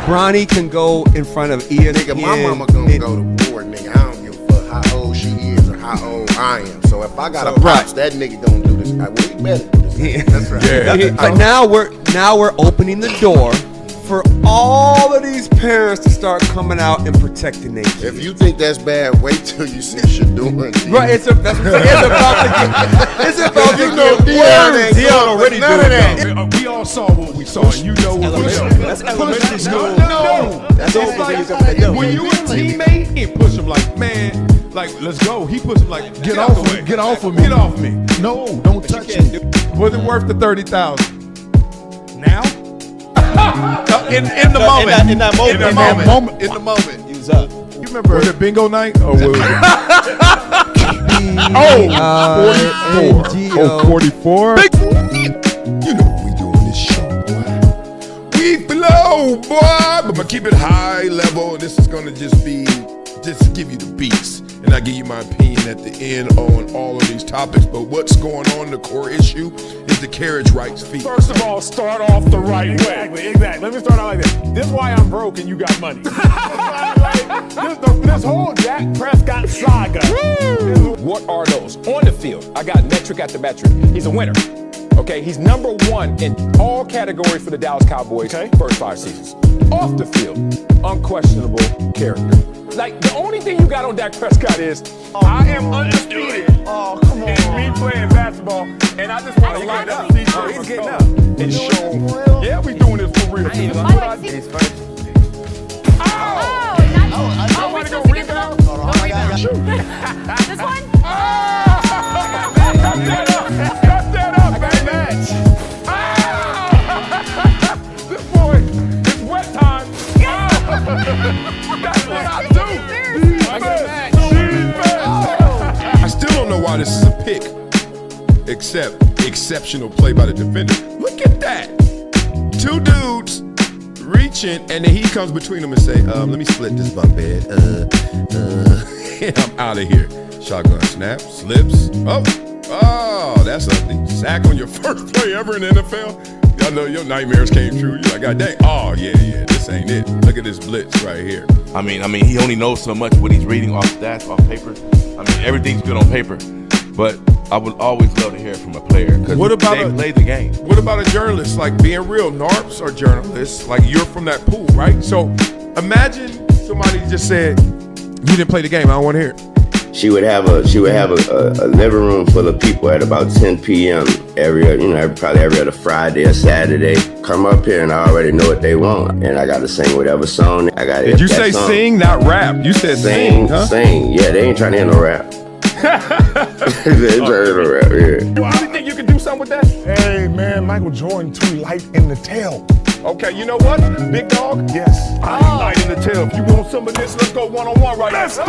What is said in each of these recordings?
Bronny can go in front of Ian. Nigga, my mama gonna go to war, nigga. I don't give a fuck how old she is or how old I am. So if I got a pops, that nigga gonna do this. Well, he better do this. That's right. Yeah. But now we're opening the door for all of these parents to start coming out and protecting their kids. If you think that's bad, wait till you see shit doing. Right, it's about to get Dion already doing that. We all saw what we saw, and you know what we saw. That's elementary school. No. That's all when you a teammate, he push him like, man, like, let's go. He push him like, get off of me. Get off of me. Get off me. No, don't touch me. Was it worth the 30,000? Now? In the moment. In that moment. You remember? Was it bingo night? Or was it? 44. You know what we do on this show, boy. We flow, boy. But I keep it high level. This is gonna just give you the beats. And I give you my opinion at the end on all of these topics. But what's going on, the core issue, is the carriage rights fee. First of all, start off the right way. Exactly. Let me start out like this. This is why I'm broke and you got money. This whole Dak Prescott saga. What are those? On the field, I got metric after metric. He's a winner. Okay, he's number one in all categories for the Dallas Cowboys first 5 seasons. Off the field, unquestionable character. Like, the only thing you got on Dak Prescott is, I am undisputed. Oh, come on. And me playing basketball, and I just want to line up. He's getting up. And show, yeah, we doing this for real. He's first. I want to go rebound. Shoot. This one? Cut that up, baby. This boy, it's wet time. That's what I do. I still don't know why this is a pick, except exceptional play by the defender. Look at that. 2 dudes reaching, and then he comes between them and say, let me split this bunk bed. And I'm out of here. Shotgun snap, slips. Oh, that's ugly. Sack on your first play ever in the NFL. I know your nightmares came true. You're like, God dang. Oh, yeah, this ain't it. Look at this blitz right here. I mean, he only knows so much what he's reading off stats, off paper. I mean, everything's good on paper. But I would always love to hear it from a player because they play the game. What about a journalist? Like, being real, NARPs are journalists. Like, you're from that pool, right? So imagine somebody just said, you didn't play the game. I don't want to hear it. She would have a living room full of people at about 10 p.m. probably every other Friday or Saturday. Come up here and I already know what they want, and I got to sing whatever song. Did you say song. Sing, not rap? You said sing, huh? Sing. Yeah, they ain't trying to hear no rap. They ain't trying to hear no rap. Yeah. Well, I think you can do something with that. Hey man, Michael Jordan too light in the tail. Okay, you know what? Big dog? Yes. I ain't light in the tail. If you want some of this, let's go one-on-one right now. Let's get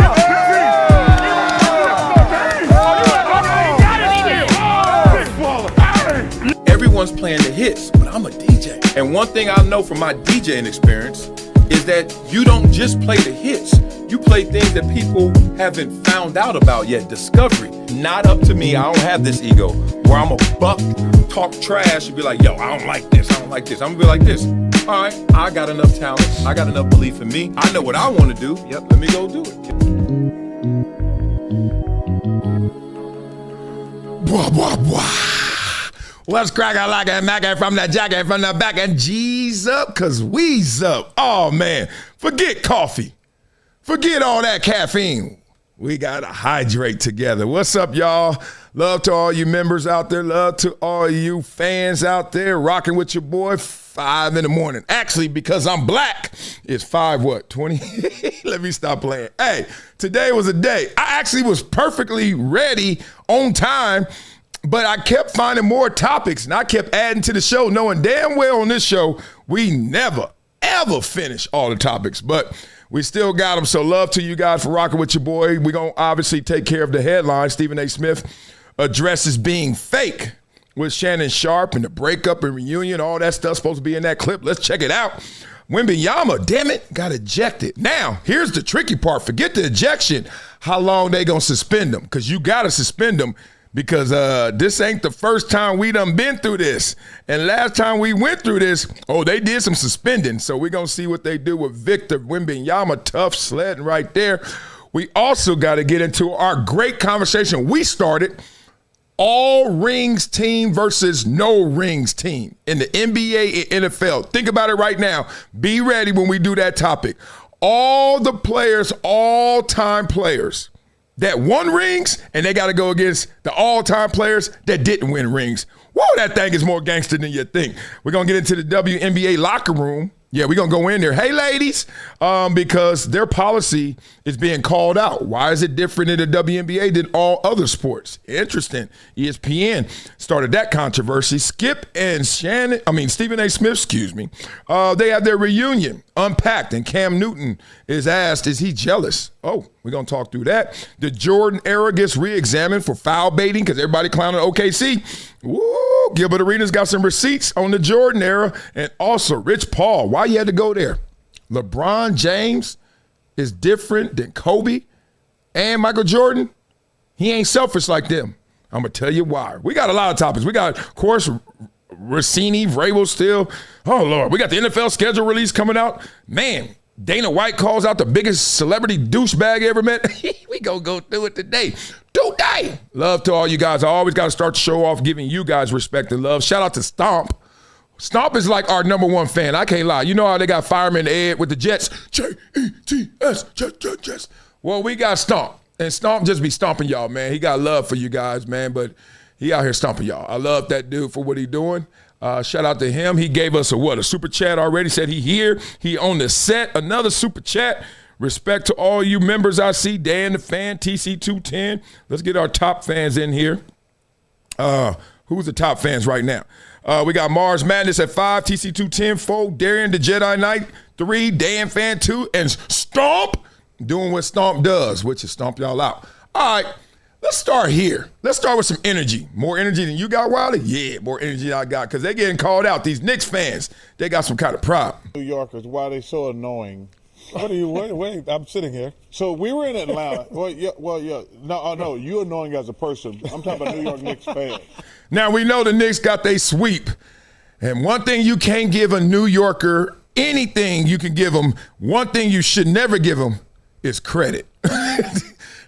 Everyone's playing the hits, but I'm a DJ. And one thing I know from my DJing experience is that you don't just play the hits. You play things that people haven't found out about yet. Discovery. Not up to me. I don't have this ego where I'm a buck, talk trash, and be like, yo, I don't like this. I don't like this. I'm gonna be like this. All right, I got enough talent. I got enough belief in me. I know what I want to do. Yep, let me go do it. Blah, blah, blah. Let's crack it like a Mac from the jacket from the back and G's up, cause we's up. Oh man, forget coffee. Forget all that caffeine. We gotta hydrate together. What's up, y'all? Love to all you members out there. Love to all you fans out there rocking with your boy 5 in the morning. Actually, because I'm black, it's 5:20? Let me stop playing. Hey, today was a day. I actually was perfectly ready on time, but I kept finding more topics, and I kept adding to the show, knowing damn well on this show, we never, ever finish all the topics. But we still got them, so love to you guys for rocking with your boy. We're going to obviously take care of the headline. Stephen A. Smith addresses being fake with Shannon Sharpe and the breakup and reunion. All that stuff supposed to be in that clip. Let's check it out. Wembanyama, damn it, got ejected. Now, here's the tricky part. Forget the ejection, how long they going to suspend them, because you got to suspend them because this ain't the first time we done been through this. And last time we went through this, they did some suspending. So we're going to see what they do with Victor Wembanyama. Tough sledding right there. We also got to get into our great conversation we started, all rings team versus no rings team in the NBA and NFL. Think about it right now. Be ready when we do that topic. All the players, all-time players that won rings, and they got to go against the all-time players that didn't win rings. Whoa, that thing is more gangster than you think. We're going to get into the WNBA locker room. Yeah, we're going to go in there. Hey, ladies, because their policy is being called out. Why is it different in the WNBA than all other sports? Interesting. ESPN started that controversy. Skip and Shannon, Stephen A. Smith, they have their reunion unpacked, and Cam Newton is asked, is he jealous? Oh, we're going to talk through that. The Jordan era gets re-examined for foul baiting because everybody clowning OKC. Woo! Gilbert Arenas got some receipts on the Jordan era. And also, Rich Paul, why you had to go there? LeBron James is different than Kobe and Michael Jordan. He ain't selfish like them. I'm going to tell you why. We got a lot of topics. We got, of course, Rossini, Vrabel still. Oh, Lord. We got the NFL schedule release coming out. Man, Dana White calls out the biggest celebrity douchebag ever met. We gonna go through it today. Love to all you guys. I always got to start the show off giving you guys respect and love. Shout out to Stomp. Stomp is like our number one fan. I can't lie. You know how they got Fireman Ed with the Jets? Jets, Jets. Well, we got Stomp. And Stomp just be stomping y'all, man. He got love for you guys, man, but he out here stomping y'all. I love that dude for what he doing. Shout out to him. He gave us a super chat already. Said he here. He on the set. Another super chat. Respect to all you members I see. Dan the Fan, TC210. Let's get our top fans in here. Who's the top fans right now? We got Mars Madness at 5, TC210, 4, Darian the Jedi Knight, 3, Dan Fan 2, and Stomp doing what Stomp does, which is stomp y'all out. All right. Let's start here. Let's start with some energy. More energy than you got, Wiley? Yeah, more energy than I got, because they're getting called out. These Knicks fans, they got some kind of pride. New Yorkers, why are they so annoying? Wait, I'm sitting here. So we were in Atlanta. No, you're annoying as a person. I'm talking about New York Knicks fans. Now, we know the Knicks got their sweep. And one thing you can't give a New Yorker, anything you can give them, one thing you should never give them is credit.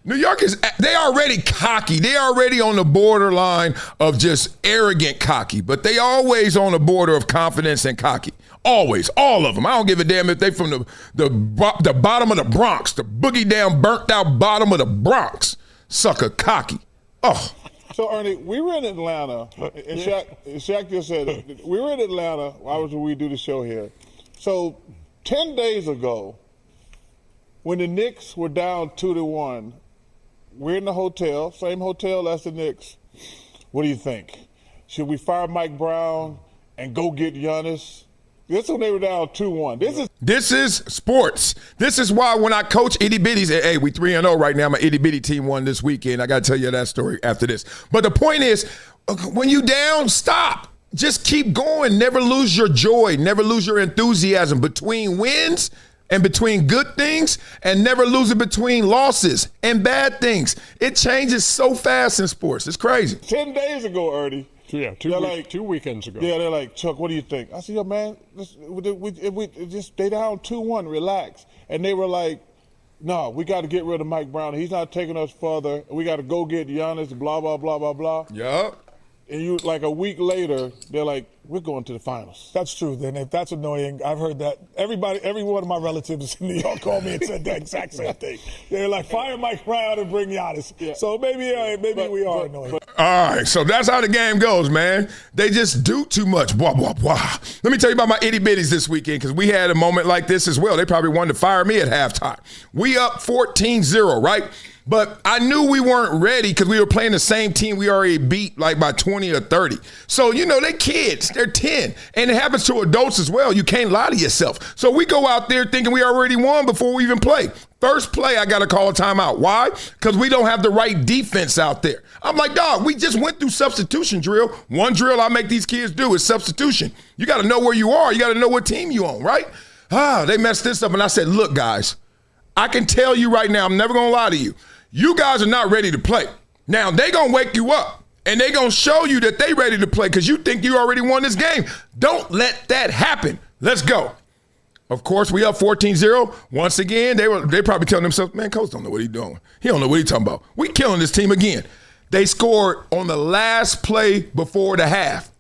New Yorkers, they already cocky. They already on the borderline of just arrogant cocky, but they always on the border of confidence and cocky. Always, all of them. I don't give a damn if they from the bottom of the Bronx, the boogie down, burnt out bottom of the Bronx. Sucker cocky. Oh. So, Ernie, we were in Atlanta, and Shaq just said, we were in Atlanta. Why would we do the show here? So, 10 days ago, when the Knicks were down 2-1, we're in the hotel, same hotel as the Knicks. What do you think? Should we fire Brown and go get Giannis? This is when they were down 2-1. This is sports. This is why when I coach itty bitties, hey, we 3-0 right now. My itty bitty team won this weekend. I got to tell you that story after this. But the point is, when you down, stop. Just keep going. Never lose your joy. Never lose your enthusiasm between wins and between good things, and never lose it between losses and bad things. It changes so fast in sports. It's crazy. 10 days ago, Ernie. Yeah, 2 weekends ago. Yeah, they're like, Chuck, what do you think? I said, yo, man, they down 2-1, relax. And they were like, no, we got to get rid of Mike Brown. He's not taking us further. We got to go get Giannis, blah, blah, blah, blah, blah. Yup. And you, like a week later, they're like, we're going to the finals. That's true. Then if that's annoying, I've heard that. Every one of my relatives in New York called me and said the exact same thing. They're like, fire Mike Brown and bring Giannis. Yeah. So maybe we are annoying. All right, so that's how the game goes, man. They just do too much. Blah, blah, blah. Let me tell you about my itty bitties this weekend, because we had a moment like this as well. They probably wanted to fire me at halftime. We up 14-0, right? But I knew we weren't ready because we were playing the same team we already beat like by 20 or 30. So, they kids. They're 10. And it happens to adults as well. You can't lie to yourself. So we go out there thinking we already won before we even play. First play, I got to call a timeout. Why? Because we don't have the right defense out there. I'm like, dog, we just went through substitution drill. One drill I make these kids do is substitution. You got to know where you are. You got to know what team you on, right? They messed this up. And I said, look, guys, I can tell you right now, I'm never going to lie to you. You guys are not ready to play. Now, they going to wake you up, and they going to show you that they ready to play because you think you already won this game. Don't let that happen. Let's go. Of course, we up 14-0. Once again, they probably telling themselves, man, coach don't know what he's doing. He don't know what he's talking about. We killing this team again. They scored on the last play before the half.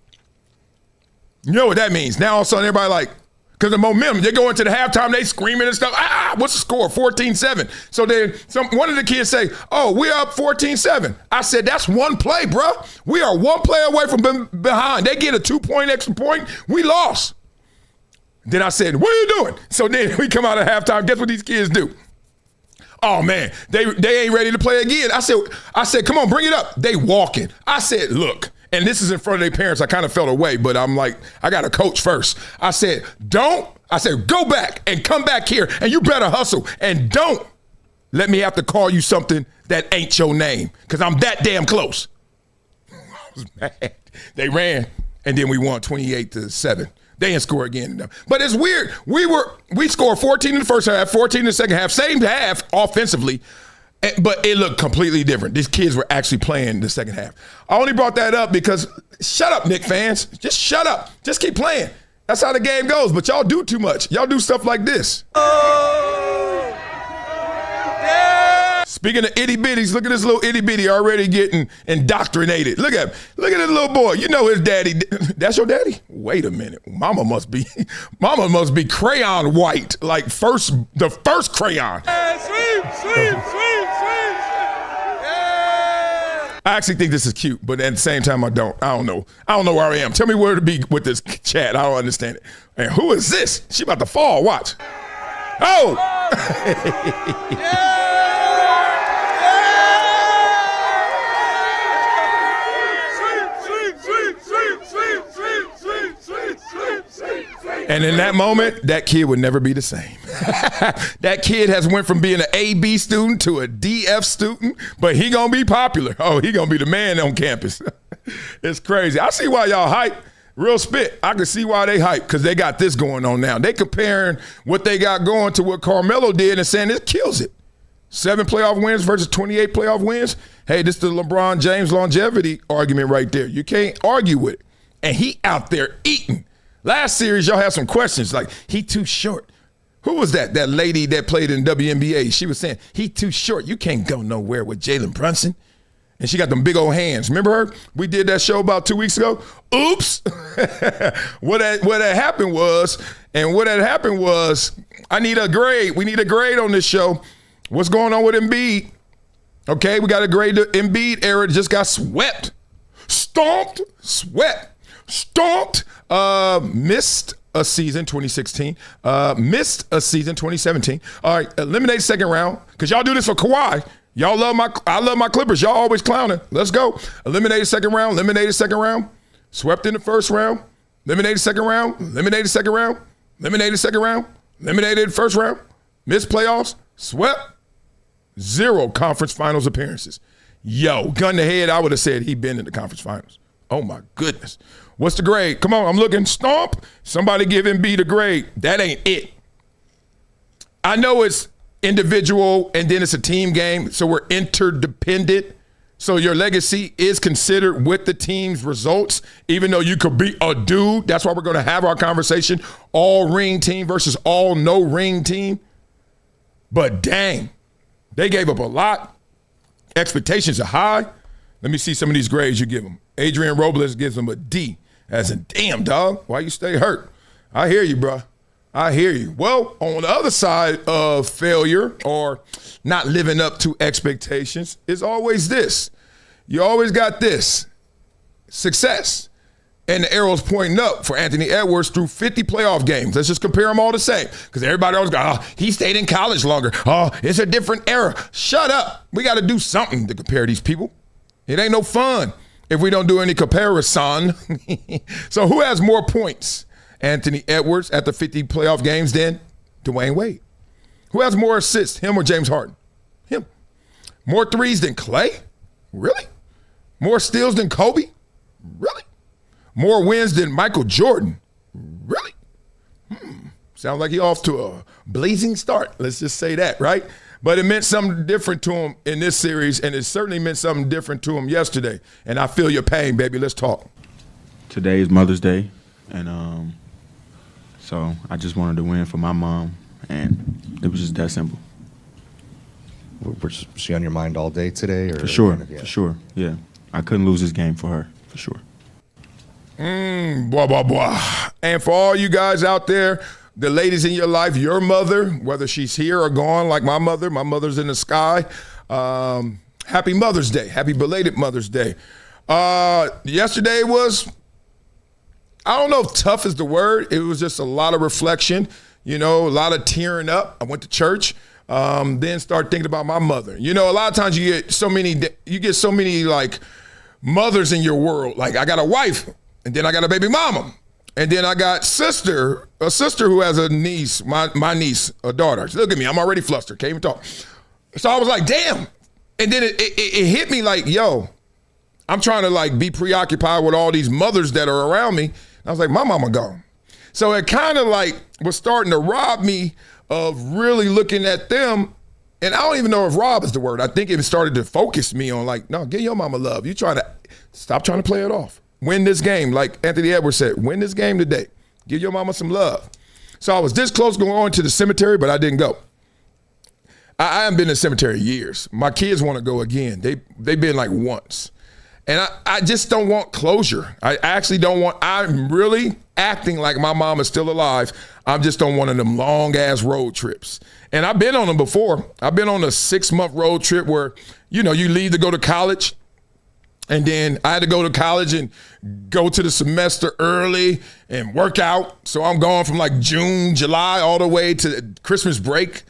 You know what that means. Now all of a sudden everybody like, because the momentum, they go into the halftime, they screaming and stuff. What's the score? 14-7. So then one of the kids say, oh, we're up 14-7. I said, that's one play, bro. We are one play away from being behind. They get a 2-point extra point. We lost. Then I said, what are you doing? So then we come out of halftime. Guess what these kids do? Oh, man, they ain't ready to play again. I said, come on, bring it up. They walking. I said, look. And this is in front of their parents. I kind of felt away, but I'm like, I got to coach first. I said, go back and come back here, and you better hustle. And don't let me have to call you something that ain't your name, because I'm that damn close. I was mad. They ran, and then we won 28-7. They didn't score again. But it's weird. We scored 14 in the first half, 14 in the second half, same half offensively. But it looked completely different. These kids were actually playing the second half. I only brought that up because, shut up, Knick fans. Just shut up. Just keep playing. That's how the game goes. But y'all do too much. Y'all do stuff like this. Oh, yeah. Speaking of itty bitties, look at this little itty bitty already getting indoctrinated. Look at him. Look at this little boy. You know his daddy. That's your daddy? Wait a minute. Mama must be crayon white, like the first crayon. Sweep. I actually think this is cute, but at the same time, I don't know. I don't know where I am. Tell me where to be with this chat. I don't understand it. And who is this? She about to fall. Watch. Oh! And in that moment, that kid would never be the same. That kid has went from being an A-B student to a D-F student, but he gonna be popular. Oh, he gonna be the man on campus. It's crazy. I see why y'all hype. Real spit. I can see why they hype, because they got this going on now. They comparing what they got going to what Carmelo did and saying it kills it. 7 playoff wins versus 28 playoff wins. Hey, this is the LeBron James longevity argument right there. You can't argue with it. And he out there eating. Last series, y'all had some questions like, he too short. Who was that? That lady that played in WNBA. She was saying, he too short. You can't go nowhere with Jalen Brunson. And she got them big old hands. Remember her? We did that show about 2 weeks ago. Oops. What had happened was, I need a grade. We need a grade on this show. What's going on with Embiid? Okay, we got to grade the Embiid era. Just got swept. Stomped. Missed a season 2016. Missed a season 2017. All right, eliminate second round, because y'all do this for Kawhi. I love my Clippers. Y'all always clowning. Let's go. Eliminated second round. Swept in the first round. Eliminated second round. Eliminated first round. Missed playoffs. Swept. 0 conference finals appearances. Yo, gun to head, I would have said he'd been in the conference finals. Oh my goodness. What's the grade? Come on, I'm looking. Stomp. Somebody give Embiid a grade. That ain't it. I know it's individual and then it's a team game, so we're interdependent. So your legacy is considered with the team's results, even though you could be a dude. That's why we're going to have our conversation. All ring team versus all no ring team. But dang, they gave up a lot. Expectations are high. Let me see some of these grades you give them. Adrian Robles gives them a D, as in, damn, dog, why you stay hurt? I hear you, bro. I hear you. Well, on the other side of failure or not living up to expectations is always this. You always got this. Success. And the arrow's pointing up for Anthony Edwards through 50 playoff games. Let's just compare them all the same. Because everybody always goes, oh, he stayed in college longer. Oh, it's a different era. Shut up. We got to do something to compare these people. It ain't no fun if we don't do any comparison. So who has more points? Anthony Edwards at the 50 playoff games than Dwayne Wade. Who has more assists, him or James Harden? Him. More threes than Clay? Really? More steals than Kobe? Really? More wins than Michael Jordan? Really? Sounds like he off to a blazing start. Let's just say that, right? But it meant something different to him in this series, and it certainly meant something different to him yesterday. And I feel your pain, baby. Let's talk. Today is Mother's Day, and so I just wanted to win for my mom, and it was just that simple. Was she on your mind all day today? Or for sure, for sure, yeah. I couldn't lose this game for her, for sure. Blah, blah, blah. And for all you guys out there, the ladies in your life, your mother, whether she's here or gone like my mother's in the sky, happy Mother's Day. Happy belated Mother's Day. Yesterday was, I don't know if tough is the word. It was just a lot of reflection, a lot of tearing up. I went to church, then start thinking about my mother. A lot of times you get so many like mothers in your world. Like I got a wife, and then I got a baby mama. And then I got a sister who has a niece, my niece, a daughter. Look at me, I'm already flustered, can't even talk. So I was like, damn. And then it hit me like, yo, I'm trying to like be preoccupied with all these mothers that are around me. And I was like, my mama gone. So it kind of like was starting to rob me of really looking at them. And I don't even know if rob is the word. I think it started to focus me on like, no, give your mama love. Stop trying to play it off. Win this game, like Anthony Edwards said, win this game today. Give your mama some love. So I was this close going to the cemetery, but I didn't go. I haven't been in the cemetery in years. My kids want to go again. They've been like once. And I just don't want closure. I actually don't want, I'm really acting like my mom is still alive. I just don't want one of them long ass road trips. And I've been on them before. I've been on a 6-month road trip where, you leave to go to college. And then I had to go to college and go to the semester early and work out. So I'm going from like June, July, all the way to Christmas break.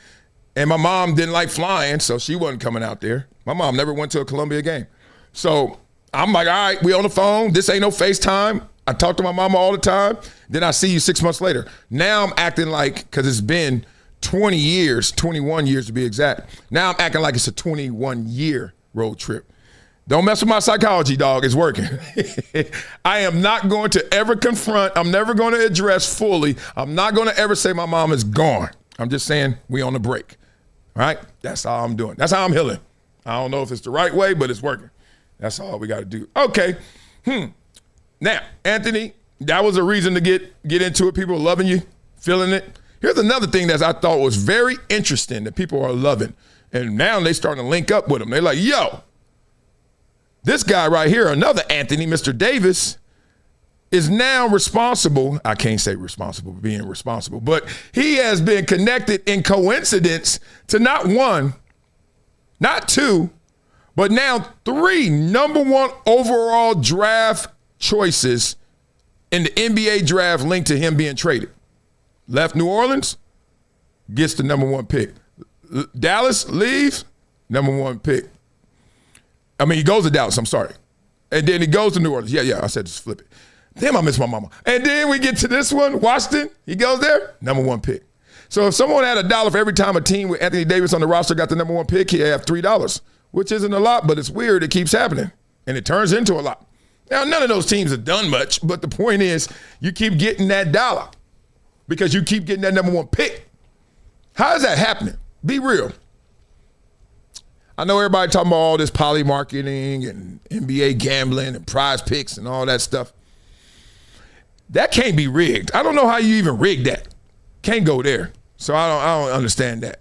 And my mom didn't like flying, so she wasn't coming out there. My mom never went to a Columbia game. So I'm like, all right, we on the phone. This ain't no FaceTime. I talk to my mama all the time. Then I see you 6 months later. Now I'm acting like, because it's been 20 years, 21 years to be exact. Now I'm acting like it's a 21-year road trip. Don't mess with my psychology, dog. It's working. I am not going to ever confront. I'm never going to address fully. I'm not going to ever say my mom is gone. I'm just saying we on the break. All right? That's how I'm doing. That's how I'm healing. I don't know if it's the right way, but it's working. That's all we got to do. Okay. Now, Anthony, that was a reason to get into it. People are loving you, feeling it. Here's another thing that I thought was very interesting that people are loving. And now they starting to link up with them. They're like, yo, this guy right here, another Anthony, Mr. Davis, is now responsible. I can't say responsible for being responsible, but he has been connected in coincidence to not one, not two, but now 3 number 1 overall draft choices in the NBA draft linked to him being traded. Left New Orleans, gets the number 1 pick. Dallas leaves, number 1 pick. I mean, he goes to Dallas, I'm sorry. And then he goes to New Orleans. Yeah, I said just flip it. Damn, I miss my mama. And then we get to this one, Washington. He goes there, number 1 pick. So if someone had $1 for every time a team with Anthony Davis on the roster got the number 1 pick, he'd have $3, which isn't a lot, but it's weird. It keeps happening, and it turns into a lot. Now, none of those teams have done much, but the point is you keep getting that dollar because you keep getting that number 1 pick. How is that happening? Be real. I know everybody talking about all this poly marketing and NBA gambling and prize picks and all that stuff. That can't be rigged. I don't know how you even rig that. Can't go there. So I don't understand that.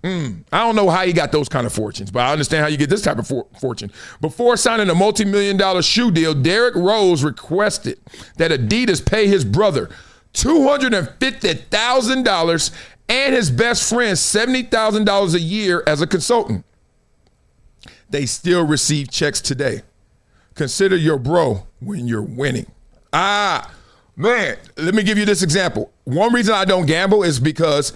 I don't know how you got those kind of fortunes, but I understand how you get this type of fortune. Before signing a multi-million-dollar shoe deal, Derrick Rose requested that Adidas pay his brother $250,000 and his best friend $70,000 a year as a consultant. They still receive checks today. Consider your bro when you're winning. Man, let me give you this example. One reason I don't gamble is because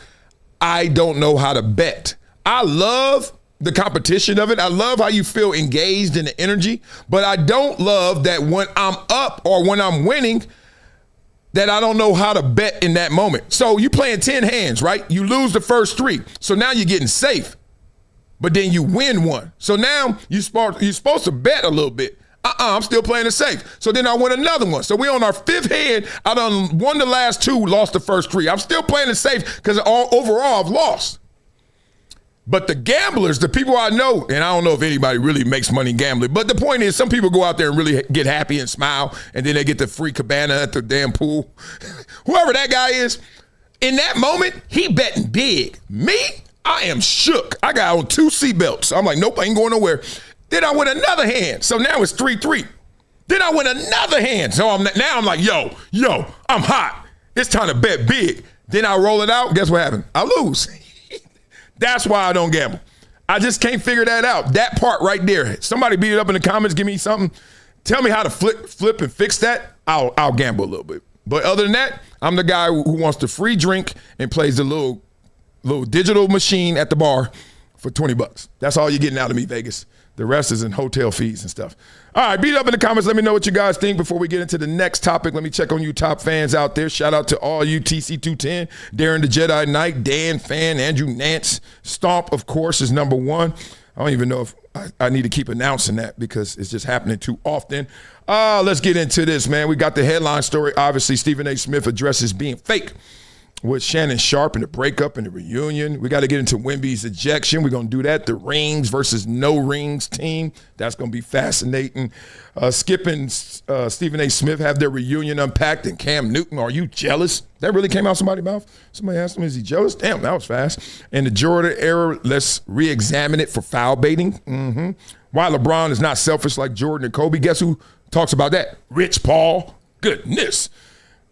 I don't know how to bet. I love the competition of it. I love how you feel engaged in the energy, but I don't love that when I'm up or when I'm winning, that I don't know how to bet in that moment. So you playing 10 hands, right? You lose the first 3. So now you're getting safe. But then you win 1. So now you're supposed to bet a little bit. I'm still playing it safe. So then I win another one. So we on our 5th hand. I done won the last 2, lost the first 3. I'm still playing it safe because overall I've lost. But the gamblers, the people I know, and I don't know if anybody really makes money gambling, but the point is some people go out there and really get happy and smile, and then they get the free cabana at the damn pool. Whoever that guy is, in that moment, he betting big. Me, I am shook. I got on 2 seatbelts. I'm like, nope, I ain't going nowhere. Then I win another hand. So now it's 3-3. Then I win another hand. So now I'm like, yo, I'm hot. It's time to bet big. Then I roll it out. Guess what happened? I lose. That's why I don't gamble. I just can't figure that out. That part right there. Somebody beat it up in the comments. Give me something. Tell me how to flip and fix that. I'll gamble a little bit. But other than that, I'm the guy who wants the free drink and plays the little digital machine at the bar for $20. That's all you're getting out of me, Vegas. The rest is in hotel fees and stuff. All right, beat it up in the comments. Let me know what you guys think before we get into the next topic. Let me check on you top fans out there. Shout out to all you TC210, Darren the Jedi Knight, Dan Fan, Andrew Nance. Stomp, of course, is number 1. I don't even know if I need to keep announcing that because it's just happening too often. Let's get into this, man. We got the headline story. Obviously, Stephen A. Smith addresses being fake with Shannon Sharpe and the breakup and the reunion. We got to get into Wemby's ejection. We're going to do that. The rings versus no rings team. That's going to be fascinating. Skip and Stephen A. Smith have their reunion unpacked. And Cam Newton, are you jealous? That really came out somebody's mouth? Somebody asked him, is he jealous? Damn, that was fast. And the Jordan era, let's re-examine it for foul baiting. Why LeBron is not selfish like Jordan and Kobe. Guess who talks about that? Rich Paul. Goodness.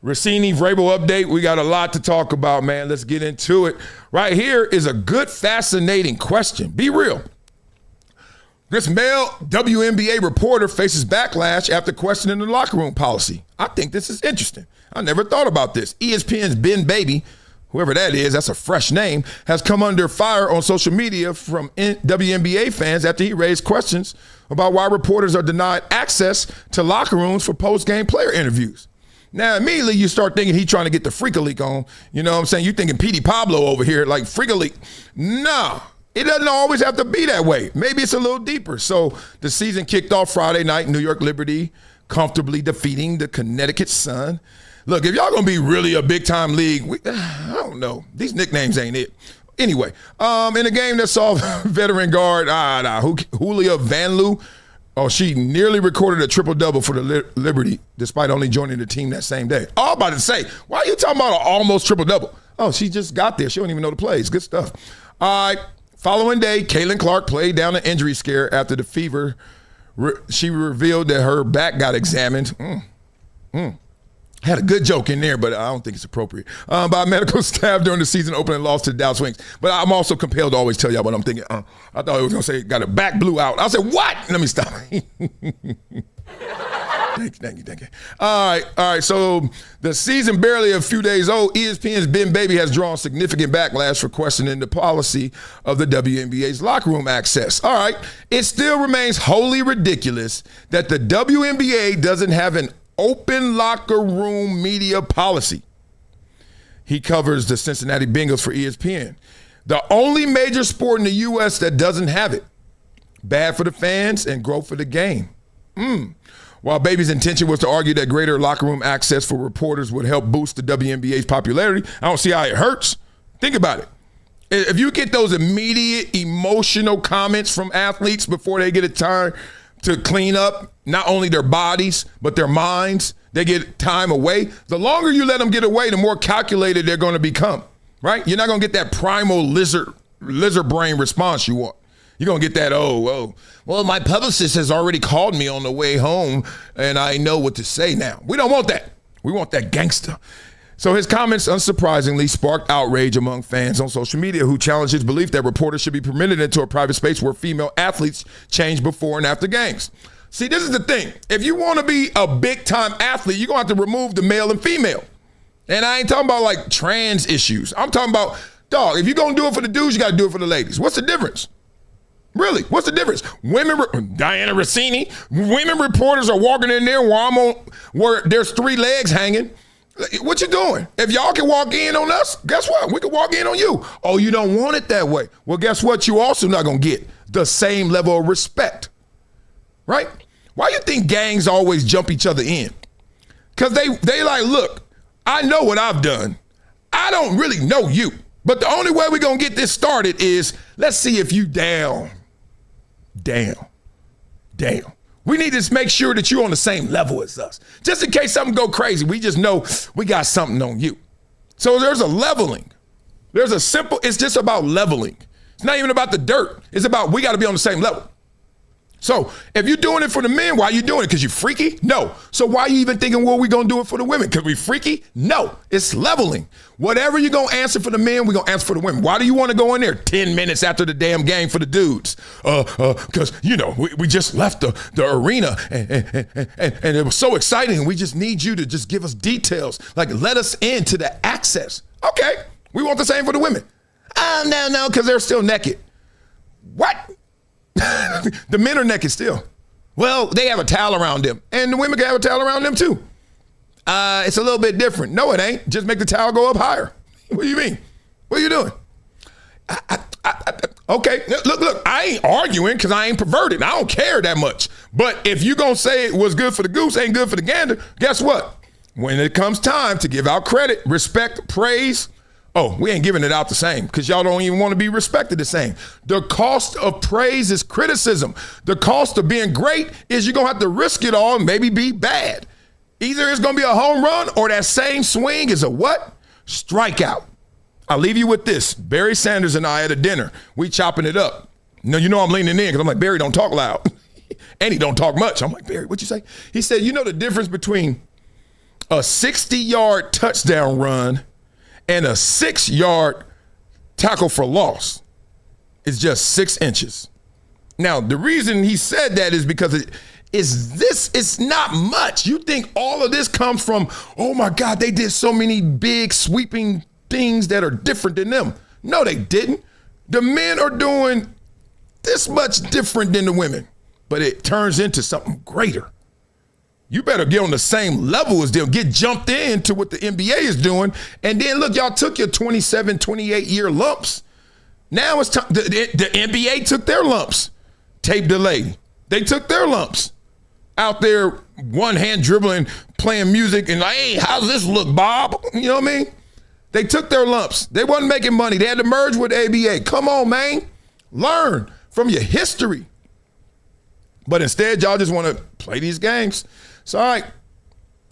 Rossini, Vrabel update. We got a lot to talk about, man. Let's get into it. Right here is a good, fascinating question. Be real. This male WNBA reporter faces backlash after questioning the locker room policy. I think this is interesting. I never thought about this. ESPN's Ben Baby, whoever that is, that's a fresh name, has come under fire on social media from WNBA fans after he raised questions about why reporters are denied access to locker rooms for post-game player interviews. Now, immediately you start thinking he's trying to get the Freak-a-Leak on. You know what I'm saying? You're thinking Petey Pablo over here, like Freak-a-Leak. No, it doesn't always have to be that way. Maybe it's a little deeper. So the season kicked off Friday night, New York Liberty comfortably defeating the Connecticut Sun. Look, if y'all going to be really a big-time league, I don't know. These nicknames ain't it. Anyway, in a game that saw veteran guard Julia Vanloo, she nearly recorded a triple-double for the Liberty, despite only joining the team that same day. I'm about to say, why are you talking about an almost triple-double? Oh, she just got there. She don't even know the plays. Good stuff. All right, following day, Caitlin Clark played down an injury scare after the fever. She revealed that her back got examined. Had a good joke in there, but I don't think it's appropriate. By medical staff during the season opening loss to the Dallas Wings. But I'm also compelled to always tell y'all what I'm thinking. I thought it was going to say got a back blew out. I said, what? Let me stop. Thank you. All right. So the season barely a few days old. ESPN's Ben Baby has drawn significant backlash for questioning the policy of the WNBA's locker room access. All right. It still remains wholly ridiculous that the WNBA doesn't have an open locker room media policy. He covers the Cincinnati Bengals for ESPN. The only major sport in the U.S. that doesn't have it. Bad for the fans and growth for the game. While Baby's intention was to argue that greater locker room access for reporters would help boost the WNBA's popularity, I don't see how it hurts. Think about it. If you get those immediate emotional comments from athletes before they get a time to clean up not only their bodies, but their minds, they get time away. The longer you let them get away, the more calculated they're going to become, right? You're not going to get that primal lizard brain response you want. You're going to get that, well, my publicist has already called me on the way home, and I know what to say now. We don't want that. We want that gangster. So his comments, unsurprisingly, sparked outrage among fans on social media who challenged his belief that reporters should be permitted into a private space where female athletes change before and after games. See, this is the thing. If you want to be a big-time athlete, you're going to have to remove the male and female. And I ain't talking about, like, trans issues. I'm talking about, dog, if you're going to do it for the dudes, you got to do it for the ladies. What's the difference? Really, what's the difference? Diana Rossini, women reporters are walking in there where there's 3 legs hanging. What you doing? If y'all can walk in on us, guess what? We can walk in on you. Oh, you don't want it that way. Well, guess what? You also not going to get the same level of respect, right? Why you think gangs always jump each other in? Because they like, look, I know what I've done. I don't really know you. But the only way we're going to get this started is let's see if you down. We need to make sure that you're on the same level as us. Just in case something go crazy, we just know we got something on you. So there's a leveling. It's just about leveling. It's not even about the dirt. It's about we got to be on the same level. So if you're doing it for the men, why are you doing it? Because you freaky? No. So why are you even thinking, well, we're going to do it for the women? Because we freaky? No. It's leveling. Whatever you're going to answer for the men, we're going to answer for the women. Why do you want to go in there 10 minutes after the damn game for the dudes? Because, we just left the arena and it was so exciting. We just need you to just give us details. Like, let us into the access. Okay. We want the same for the women. No, because they're still naked. What? The men are naked still. Well, they have a towel around them, and the women can have a towel around them too. It's a little bit different. No, it ain't. Just make the towel go up higher. What do you mean? What are you doing? Okay, look, I ain't arguing because I ain't perverted. I don't care that much. But if you gonna say it was good for the goose, ain't good for the gander, guess what? When it comes time to give out credit, respect, praise, we ain't giving it out the same because y'all don't even want to be respected the same. The cost of praise is criticism. The cost of being great is you're going to have to risk it all and maybe be bad. Either it's going to be a home run or that same swing is a what? Strikeout. I'll leave you with this. Barry Sanders and I at a dinner, we chopping it up. Now, I'm leaning in because I'm like, Barry, don't talk loud. And he don't talk much. I'm like, Barry, what'd you say? He said, the difference between a 60-yard touchdown run and a 6-yard tackle for loss is just 6 inches. Now, the reason he said that is because it's not much. You think all of this comes from, oh my God, they did so many big sweeping things that are different than them. No, they didn't. The men are doing this much different than the women, but it turns into something greater. You better get on the same level as them. Get jumped into what the NBA is doing. And then, look, y'all took your 27, 28-year lumps. Now it's time. The NBA took their lumps. Tape delay. They took their lumps. Out there, one hand dribbling, playing music, and like, hey, how's this look, Bob? You know what I mean? They took their lumps. They wasn't making money. They had to merge with ABA. Come on, man. Learn from your history. But instead, y'all just want to play these games. So, all right,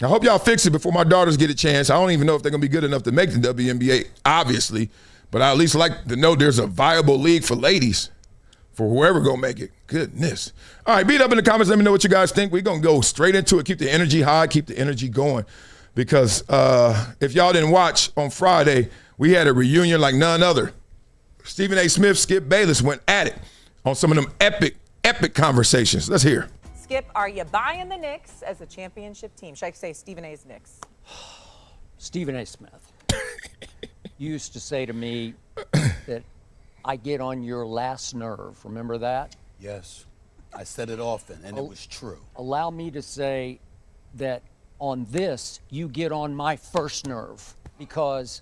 I hope y'all fix it before my daughters get a chance. I don't even know if they're going to be good enough to make the WNBA, obviously, but I at least like to know there's a viable league for ladies for whoever going to make it. Goodness. All right, beat up in the comments. Let me know what you guys think. We're going to go straight into it. Keep the energy high. Keep the energy going because if y'all didn't watch on Friday, we had a reunion like none other. Stephen A. Smith, Skip Bayless went at it on some of them epic conversations. Let's hear. Skip, are you buying the Knicks as a championship team? Should I say Stephen A's Knicks? Stephen A. Smith. You used to say to me that I get on your last nerve. Remember that? Yes. I said it often, and it was true. Allow me to say that on this, you get on my first nerve because...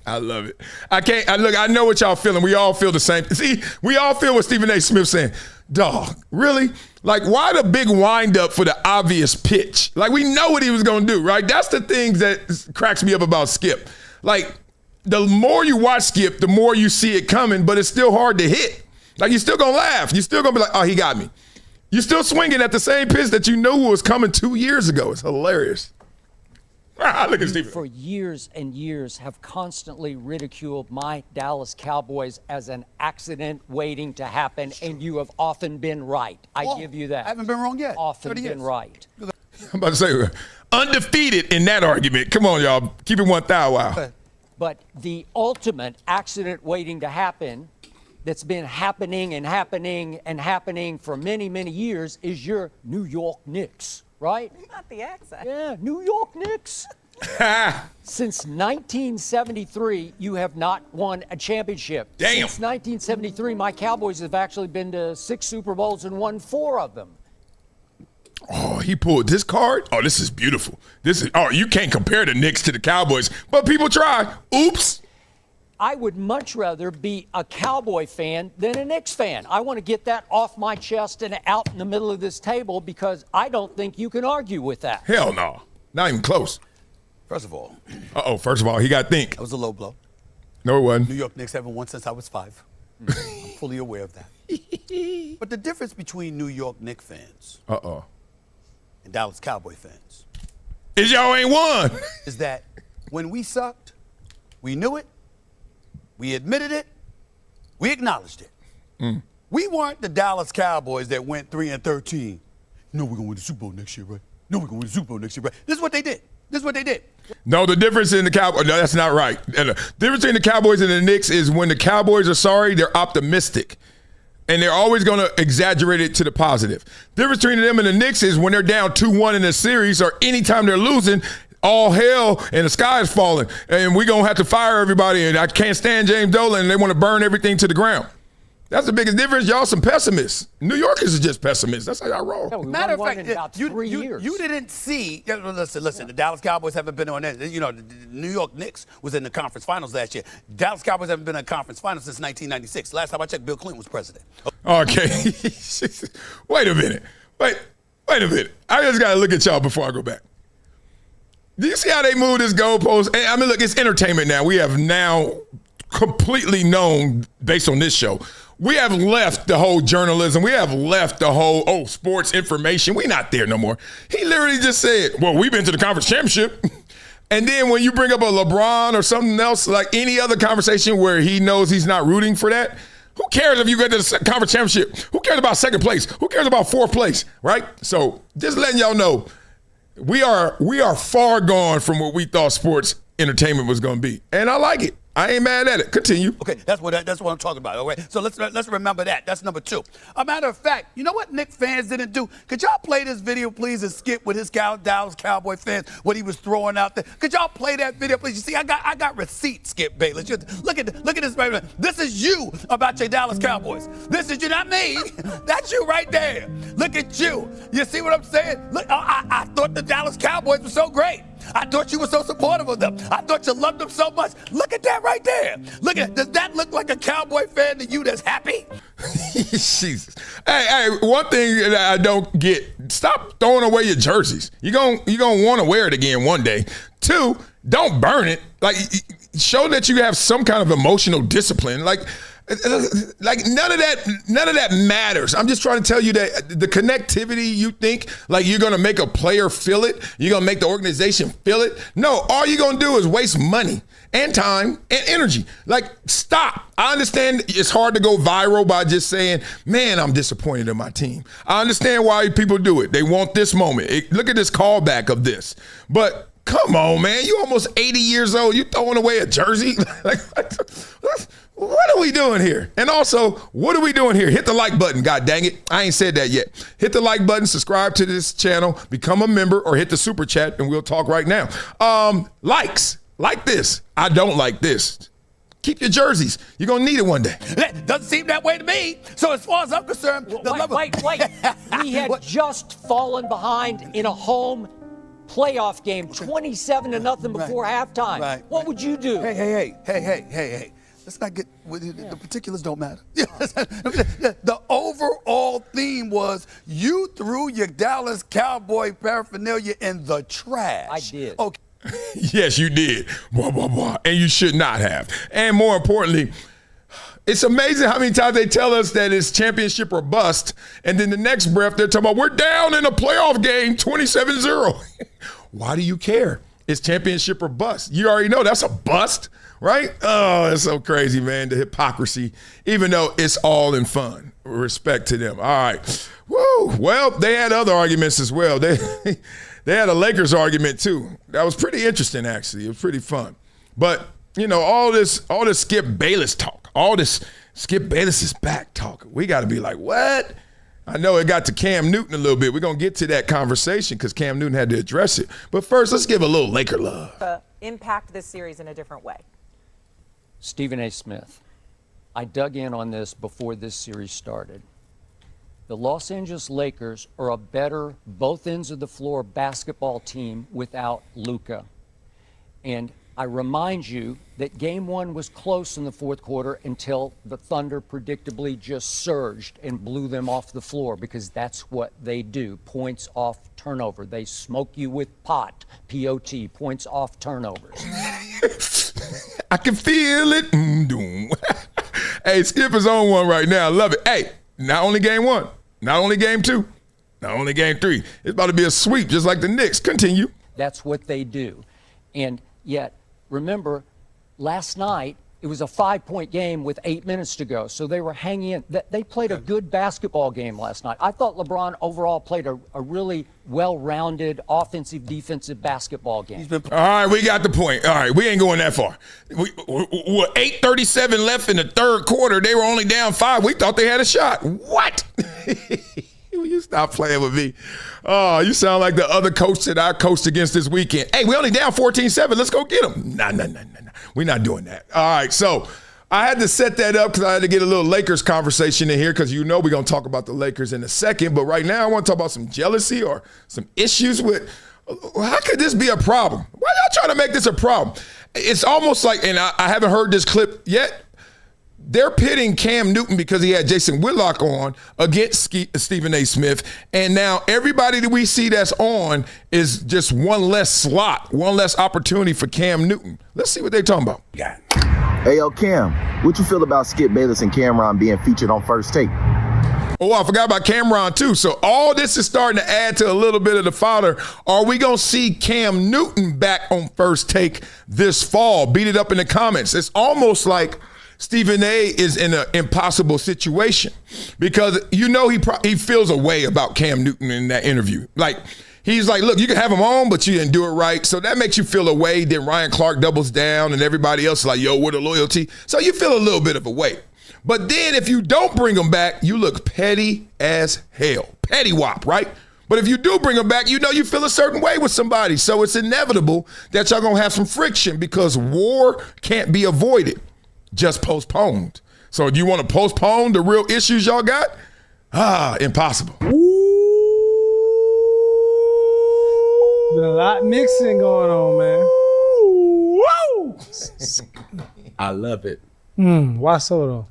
I love it. I know what y'all feeling. We all feel the same. See, we all feel what Stephen A. Smith's saying. Dog, really? Like, why the big wind up for the obvious pitch? Like, we know what he was going to do, right? That's the thing that cracks me up about Skip. Like, the more you watch Skip, the more you see it coming, but it's still hard to hit. Like, you're still going to laugh. You're still going to be like, oh, he got me. You're still swinging at the same pitch that you knew was coming 2 years ago. It's hilarious. Look at Stephen. For years and years have constantly ridiculed my Dallas Cowboys as an accident waiting to happen, and you have often been right. I give you that. I haven't been wrong yet. Often been right. I'm about to say, undefeated in that argument. Come on, y'all. Keep it 1,000. But the ultimate accident waiting to happen that's been happening and happening and happening for many, many years is your New York Knicks. Right? Not the accent. Yeah, New York Knicks. Since 1973, you have not won a championship. Damn. Since 1973, my Cowboys have actually been to 6 Super Bowls and won 4 of them. Oh, he pulled this card? Oh, this is beautiful. You can't compare the Knicks to the Cowboys, but people try. Oops. I would much rather be a Cowboy fan than a Knicks fan. I want to get that off my chest and out in the middle of this table because I don't think you can argue with that. Hell no. Not even close. First of all. First of all, he got to think. That was a low blow. No, it wasn't. New York Knicks haven't won since I was 5. I'm fully aware of that. But the difference between New York Knicks fans and Dallas Cowboy fans is y'all ain't won. Is that when we sucked, we knew it, we admitted it, we acknowledged it. We weren't the Dallas Cowboys that went 3-13. No, we're gonna win the Super Bowl next year, right? No, we're gonna win the Super Bowl next year, right? This is what they did. This is what they did. No, the difference in the Cowboys, no, that's not right. And the difference between the Cowboys and the Knicks is when the Cowboys are sorry, they're optimistic. And they're always going to exaggerate it to the positive. The difference between them and the Knicks is when they're down 2-1 in a series or anytime they're losing, all hell and the sky is falling. And we're going to have to fire everybody. And I can't stand James Dolan and they want to burn everything to the ground. That's the biggest difference. Y'all some pessimists. New Yorkers are just pessimists. That's how y'all roll. Yeah, we Matter of won fact, in about 3 years. You didn't see. Listen. The Dallas Cowboys haven't been on that. You know, the New York Knicks was in the conference finals last year. Dallas Cowboys haven't been in a conference finals since 1996. Last time I checked, Bill Clinton was president. Okay. Wait a minute. Wait a minute. I just got to look at y'all before I go back. Do you see how they move this goalpost? I mean, look, it's entertainment now. We have now completely known, based on this show, we have left the whole journalism. We have left the whole, sports information. We're not there no more. He literally just said, well, we've been to the conference championship. And then when you bring up a LeBron or something else, like any other conversation where he knows he's not rooting for that, who cares if you get to the conference championship? Who cares about second place? Who cares about fourth place, right? So just letting y'all know, we are far gone from what we thought sports entertainment was going to be. And I like it. I ain't mad at it. Continue. Okay, that's what I'm talking about. All right, so let's remember that. That's number 2. A matter of fact, you know what Knicks fans didn't do? Could y'all play this video, please, and Skip with his Dallas Cowboy fans, what he was throwing out there? Could y'all play that video, please? You see, I got receipts, Skip Bayless. Look at this right now. This is you about your Dallas Cowboys. This is you, not me. That's you right there. Look at you. You see what I'm saying? Look, I thought the Dallas Cowboys were so great. I thought you were so supportive of them. I thought you loved them so much. Look at that right there. Look at, does that look like a Cowboy fan to you that's happy? Jesus. Hey, one thing that I don't get, stop throwing away your jerseys. You're gonna want to wear it again one day. 2, don't burn it. Like, show that you have some kind of emotional discipline. Like none of that matters. I'm just trying to tell you that the connectivity, you think like you're going to make a player feel it, you're going to make the organization feel it. No, all you're going to do is waste money and time and energy. Like, stop. I understand it's hard to go viral by just saying, man, I'm disappointed in my team. I understand why people do it. They want this moment. Look at this callback of this. But come on, man, you almost 80 years old. You throwing away a jersey? What are we doing here? And also, what are we doing here? Hit the like button, god dang it. I ain't said that yet. Hit the like button, subscribe to this channel, become a member, or hit the super chat, and we'll talk right now. Likes, like this. I don't like this. Keep your jerseys. You're going to need it one day. That doesn't seem that way to me. So as far as I'm concerned, wait. We had just fallen behind in a home playoff game, 27-0 before halftime. Right. What would you do? Hey. Let's not get, the particulars don't matter. The overall theme was you threw your Dallas Cowboy paraphernalia in the trash. I did. Okay. Yes, you did. Blah, blah, blah. And you should not have. And more importantly, it's amazing how many times they tell us that it's championship or bust, and then the next breath they're talking about, we're down in a playoff game 27-0. Why do you care? It's championship or bust. You already know that's a bust, right? Oh, it's so crazy, man, the hypocrisy, even though it's all in fun. Respect to them. All right. Woo. Well, they had other arguments as well. They had a Lakers argument too. That was pretty interesting, actually. It was pretty fun. But, you know, all this Skip Bayless talk, all this Skip Bayless is back talk, we got to be like, what? I know it got to Cam Newton a little bit. We're going to get to that conversation because Cam Newton had to address it. But first, let's give a little Laker love. Impact this series in a different way. Stephen A. Smith, I dug in on this before this series started. The Los Angeles Lakers are a better both ends of the floor basketball team without Luka. And I remind you that game 1 was close in the fourth quarter until the Thunder predictably just surged and blew them off the floor, because that's what they do. Points off turnover. They smoke you with pot, P-O-T, points off turnovers. I can feel it. Hey, Skip is on one right now. I love it. Hey, not only game 1, not only game 2, not only game 3. It's about to be a sweep just like the Knicks. Continue. That's what they do. And yet, remember, last night, it was a 5-point game with 8 minutes to go. So they were hanging in. They played a good basketball game last night. I thought LeBron overall played a really well-rounded offensive, defensive basketball game. All right, we got the point. All right, we ain't going that far. 8:37 left in the third quarter. They were only down 5. We thought they had a shot. What? You stop playing with me. Oh, you sound like the other coach that I coached against this weekend. Hey, we only down 14-7. Let's go get them. Nah. We're not doing that. All right, so I had to set that up because I had to get a little Lakers conversation in here because you know we're going to talk about the Lakers in a second. But right now I want to talk about some jealousy or some issues with how could this be a problem? Why y'all trying to make this a problem? It's almost like, and I haven't heard this clip yet, they're pitting Cam Newton because he had Jason Whitlock on against Stephen A. Smith. And now everybody that we see that's on is just one less slot, one less opportunity for Cam Newton. Let's see what they're talking about. Hey, yo, Cam, what you feel about Skip Bayless and Cameron being featured on First Take? Oh, I forgot about Cameron, too. So all this is starting to add to a little bit of the fodder. Are we going to see Cam Newton back on First Take this fall? Beat it up in the comments. It's almost like Stephen A. is in an impossible situation because you know he feels a way about Cam Newton in that interview. Like, he's like, look, you can have him on, but you didn't do it right. So that makes you feel a way. Then Ryan Clark doubles down and everybody else is like, yo, what a loyalty. So you feel a little bit of a way. But then if you don't bring him back, you look petty as hell. Petty wop, right? But if you do bring him back, you know you feel a certain way with somebody. So it's inevitable that y'all going to have some friction because war can't be avoided. Just postponed. So do you want to postpone the real issues y'all got? Impossible. Been a lot mixing going on, man. Woo! I love it. Why so though?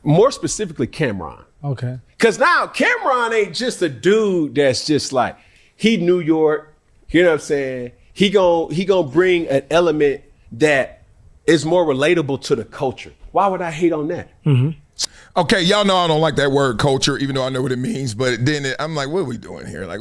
More specifically, Cameron. Okay. Because now Cameron ain't just a dude that's just like, he New York, you know what I'm saying? He gonna bring an element that is more relatable to the culture. Why would I hate on that? Mm-hmm. Okay, y'all know I don't like that word culture, even though I know what it means. But then I'm like, what are we doing here? Like,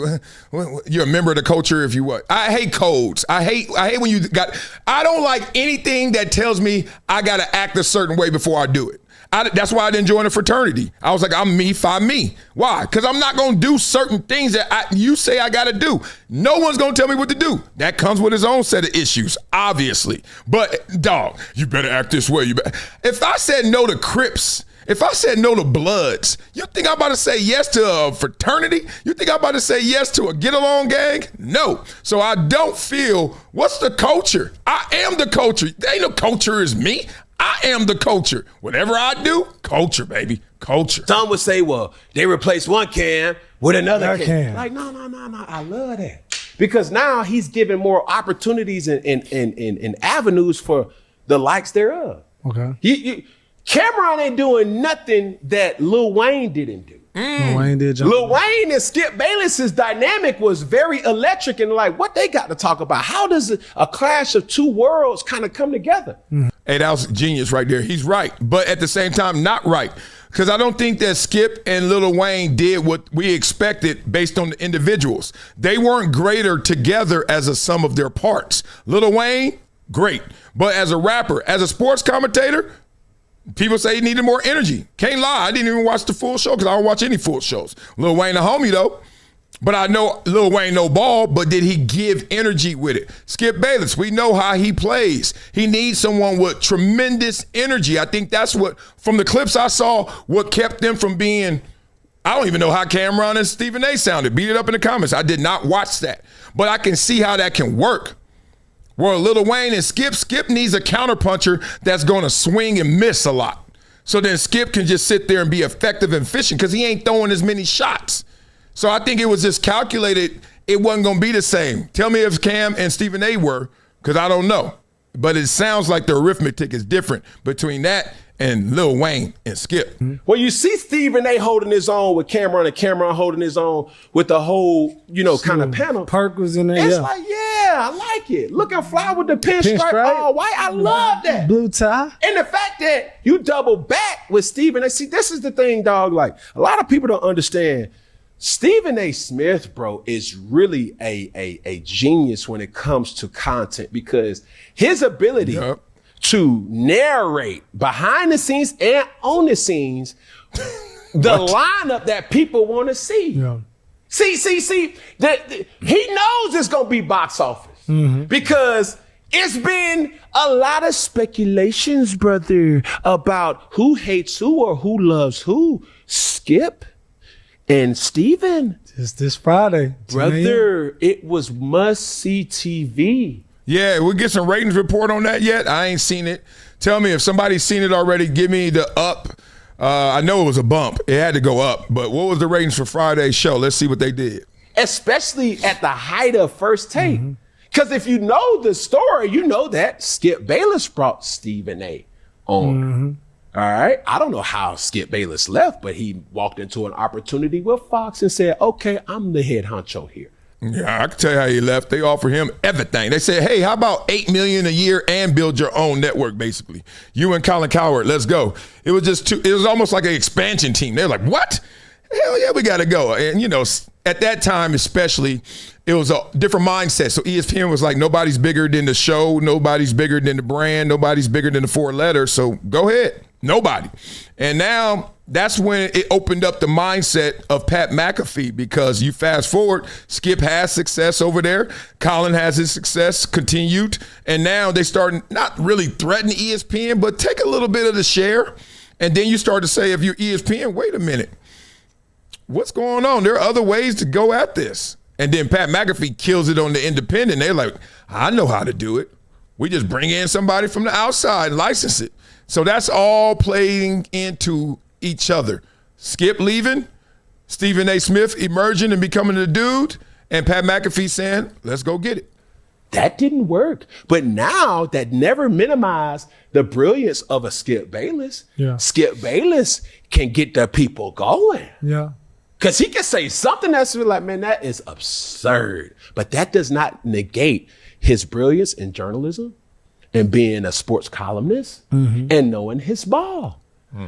what, you're a member of the culture if you what? I hate codes. I hate when you got. I don't like anything that tells me I got to act a certain way before I do it. That's why I didn't join a fraternity. I was like, I'm me, fi me. Why? Because I'm not going to do certain things that you say I got to do. No one's going to tell me what to do. That comes with its own set of issues, obviously. But, dog, you better act this way. If I said no to Crips, if I said no to Bloods, you think I'm about to say yes to a fraternity? You think I'm about to say yes to a get-along gang? No. So I don't feel, what's the culture? I am the culture. There ain't no culture is me. I am the culture. Whatever I do, culture, baby. Culture. Some would say, well, they replaced one Cam with another Cam. Like, no. I love that. Because now he's giving more opportunities and avenues for the likes thereof. Okay. Cameron ain't doing nothing that Lil Wayne didn't do. Lil Wayne did jump. Lil Wayne and Skip Bayless's dynamic was very electric and like what they got to talk about. How does a clash of two worlds kind of come together? Hey, that was genius right there. He's right, but at the same time, not right. Because I don't think that Skip and Lil Wayne did what we expected based on the individuals. They weren't greater together as a sum of their parts. Lil Wayne, great. But as a rapper, as a sports commentator, people say he needed more energy. Can't lie, I didn't even watch the full show because I don't watch any full shows. Lil Wayne a homie though. But I know Lil Wayne no ball, but did he give energy with it? Skip Bayless, we know how he plays. He needs someone with tremendous energy. I think that's what, from the clips I saw, what kept them from being, I don't even know how Cameron and Stephen A. sounded. Beat it up in the comments. I did not watch that. But I can see how that can work. Where Lil Wayne and Skip needs a counterpuncher that's going to swing and miss a lot. So then Skip can just sit there and be effective and efficient because he ain't throwing as many shots. So I think it was just calculated. It wasn't going to be the same. Tell me if Cam and Stephen A. were, because I don't know. But it sounds like the arithmetic is different between that and Lil Wayne and Skip. Well, you see Stephen A. holding his own with Cameron and Cameron holding his own with the whole, kind of panel. Park was in there, It's yeah. like, I like it. Looking fly with the pinstripe. Oh, white. I love that. Blue tie. And the fact that you double back with Stephen A. See, this is the thing, dog. Like, a lot of people don't understand. Stephen A. Smith, bro, is really a genius when it comes to content because his ability to narrate behind the scenes and on the scenes the lineup that people want to see. Yeah. See, he knows it's going to be box office because it's been a lot of speculations, brother, about who hates who or who loves who. Skip and Steven. Just this Friday. Brother, it was must-see TV. Yeah, we get some ratings report on that yet? I ain't seen it. Tell me if somebody's seen it already, give me the up. I know it was a bump. It had to go up. But what was the ratings for Friday's show? Let's see what they did. Especially at the height of First Take. Because if you know the story, you know that Skip Bayless brought Stephen A. on. All right. I don't know how Skip Bayless left, but he walked into an opportunity with Fox and said, okay, I'm the head honcho here. Yeah, I can tell you how he left. They offered him everything. They said, hey, how about $8 million a year and build your own network, basically. You and Colin Cowherd, let's go. It was just it was almost like an expansion team. They're like, what? Hell yeah, we got to go. And, at that time especially, it was a different mindset. So ESPN was like, nobody's bigger than the show. Nobody's bigger than the brand. Nobody's bigger than the 4 letters. So go ahead. Nobody. And now that's when it opened up the mindset of Pat McAfee because you fast forward, Skip has success over there. Colin has his success continued. And now they start not really threatening ESPN, but take a little bit of the share. And then you start to say, if you're ESPN, wait a minute. What's going on? There are other ways to go at this. And then Pat McAfee kills it on the independent. They're like, I know how to do it. We just bring in somebody from the outside and license it. So that's all playing into each other. Skip leaving, Stephen A. Smith emerging and becoming the dude, and Pat McAfee saying, let's go get it. That didn't work. But now that never minimized the brilliance of a Skip Bayless. Yeah. Skip Bayless can get the people going. Yeah. Because he can say something that's like, man, that is absurd. But that does not negate his brilliance in journalism and being a sports columnist and knowing his ball.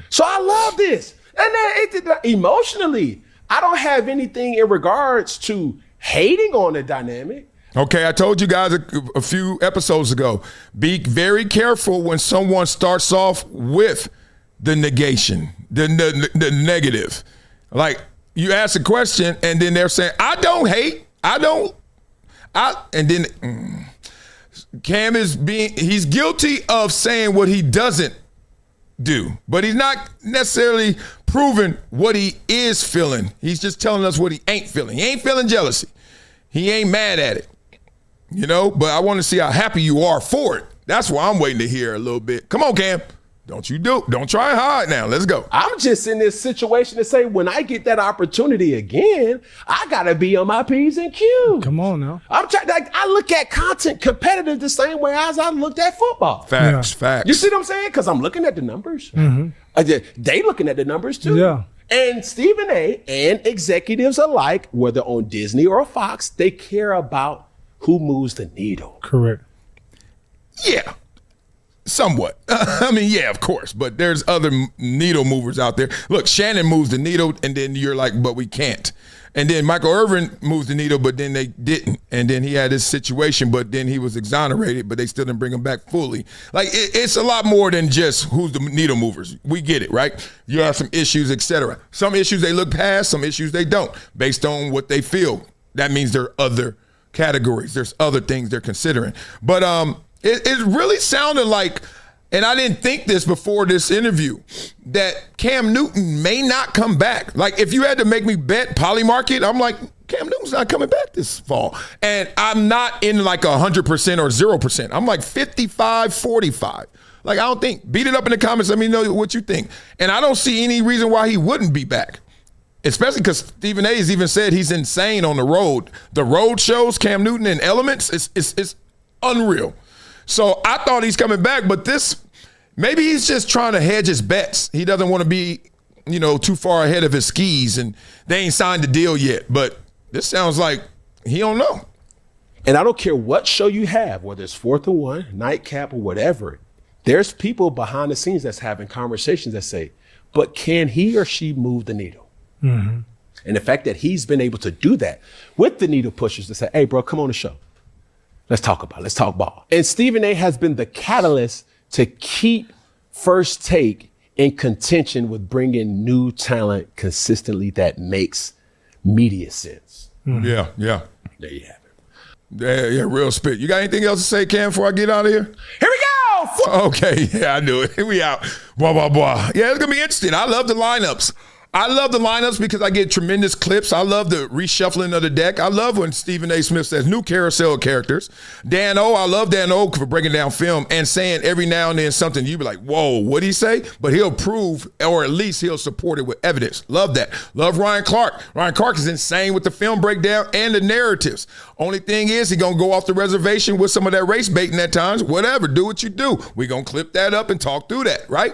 So I love this. And then emotionally, I don't have anything in regards to hating on the dynamic. Okay, I told you guys a few episodes ago, be very careful when someone starts off with the negation, the negative. Like, you ask a question and then they're saying, I don't hate, and then Cam he's guilty of saying what he doesn't do, but he's not necessarily proving what he is feeling. He's just telling us what he ain't feeling. He ain't feeling jealousy. He ain't mad at it, but I want to see how happy you are for it. That's why I'm waiting to hear a little bit. Come on, Cam. Don't try hard now. Let's go. I'm just in this situation to say when I get that opportunity again, I gotta be on my P's and Q's. Come on now. I look at content competitive the same way as I looked at football. Facts. You see what I'm saying? Because I'm looking at the numbers. They looking at the numbers too. Yeah. And Stephen A. and executives alike, whether on Disney or Fox, they care about who moves the needle. Correct. Yeah. Somewhat. I mean, yeah, of course, but there's other needle movers out there. Look, Shannon moves the needle, and then you're like, but we can't. And then Michael Irvin moves the needle, but then they didn't. And then he had this situation, but then he was exonerated, but they still didn't bring him back fully. Like, it's a lot more than just who's the needle movers. We get it, right? You have some issues, etc. Some issues they look past, some issues they don't, based on what they feel. That means there are other categories. There's other things they're considering. But it really sounded like, and I didn't think this before this interview, that Cam Newton may not come back. Like, if you had to make me bet Polymarket, I'm like, Cam Newton's not coming back this fall. And I'm not in like 100% or 0%. I'm like 55-45. Like, I don't think. Beat it up in the comments. Let me know what you think. And I don't see any reason why he wouldn't be back. Especially because Stephen A. has even said he's insane on the road. The road shows Cam Newton in Elements, it's unreal. So I thought he's coming back, but maybe he's just trying to hedge his bets. He doesn't want to be, too far ahead of his skis, and they ain't signed the deal yet. But this sounds like he don't know. And I don't care what show you have, whether it's 4th and 1, Nightcap, or whatever, there's people behind the scenes that's having conversations that say, but can he or she move the needle? Mm-hmm. And the fact that he's been able to do that with the needle pushers to say, hey, bro, come on the show. Let's talk about it. Let's talk ball. And Stephen A has been the catalyst to keep First Take in contention with bringing new talent consistently that makes media sense. Mm-hmm. Yeah. There you have it. Yeah, real spit. You got anything else to say, Cam, before I get out of here? Here we go! Okay, yeah, I knew it. We out. Blah, blah, blah. Yeah, it's going to be interesting. I love the lineups. Because I get tremendous clips. I love the reshuffling of the deck. I love when Stephen A. Smith says new carousel characters. Dan O, I love Dan O for breaking down film and saying every now and then something you be like, whoa, what'd he say? But he'll prove, or at least he'll support it with evidence. Love that. Love Ryan Clark. Ryan Clark is insane with the film breakdown and the narratives. Only thing is he going to go off the reservation with some of that race baiting at times. Whatever, do what you do. We going to clip that up and talk through that, right?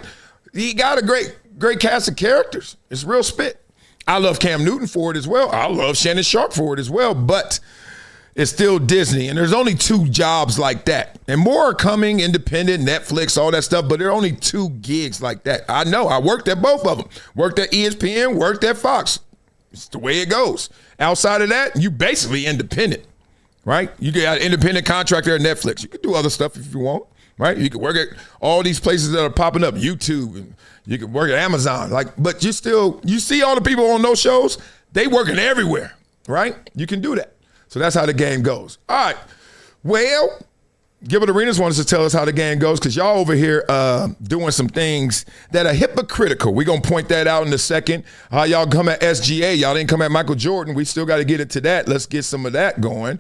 He got a great cast of characters. It's real spit. I love Cam Newton for it as well. I love Shannon Sharpe for it as well, but it's still Disney, and there's only 2 jobs like that. And more are coming, independent, Netflix, all that stuff, but there are only 2 gigs like that. I know. I worked at both of them. Worked at ESPN, worked at Fox. It's the way it goes. Outside of that, you basically independent, right? You got an independent contractor at Netflix. You can do other stuff if you want, right? You can work at all these places that are popping up, YouTube, and you can work at Amazon, but you see all the people on those shows, they working everywhere, right? You can do that. So that's how the game goes. All right. Well, Gilbert Arenas wants to tell us how the game goes because y'all over here doing some things that are hypocritical. We're going to point that out in a second. How y'all come at SGA. Y'all didn't come at Michael Jordan. We still got to get into that. Let's get some of that going.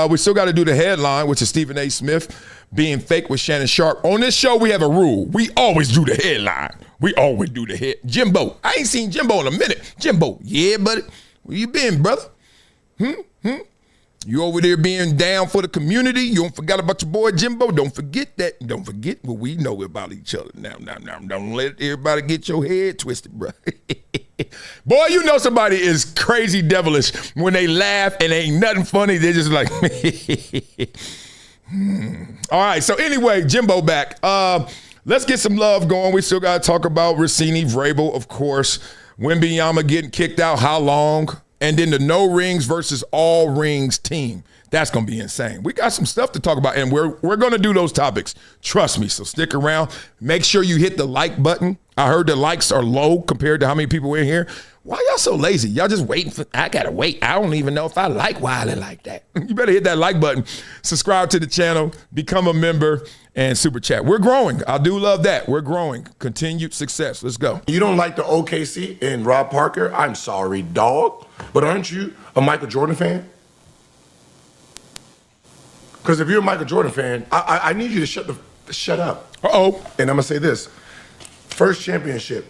We still got to do the headline, which is Stephen A. Smith being fake with Shannon Sharpe. On this show, we have a rule. We always do the headline. We always do the head. Jimbo. I ain't seen Jimbo in a minute. Jimbo. Yeah, buddy. Where you been, brother? You over there being down for the community. You don't forget about your boy Jimbo. Don't forget that. Don't forget what we know about each other. Now. Don't let everybody get your head twisted, bro. Boy, you know somebody is crazy devilish when they laugh and ain't nothing funny. They're just like, All right, so anyway, Jimbo back. Let's get some love going. We still got to talk about Rossini, Vrabel, of course. Wembanyama getting kicked out, how long? And then the no rings versus all rings team. That's going to be insane. We got some stuff to talk about, and we're going to do those topics. Trust me, so stick around. Make sure you hit the like button. I heard the likes are low compared to how many people are in here. Why y'all so lazy? Y'all just waiting for, I got to wait. I don't even know if I like Wiley like that. You better hit that like button. Subscribe to the channel. Become a member and super chat. We're growing. I do love that. We're growing. Continued success. Let's go. You don't like the OKC and Rob Parker? I'm sorry, dog. But aren't you a Michael Jordan fan? Because if you're a Michael Jordan fan, I need you to shut up. Uh-oh. And I'm going to say this. First championship,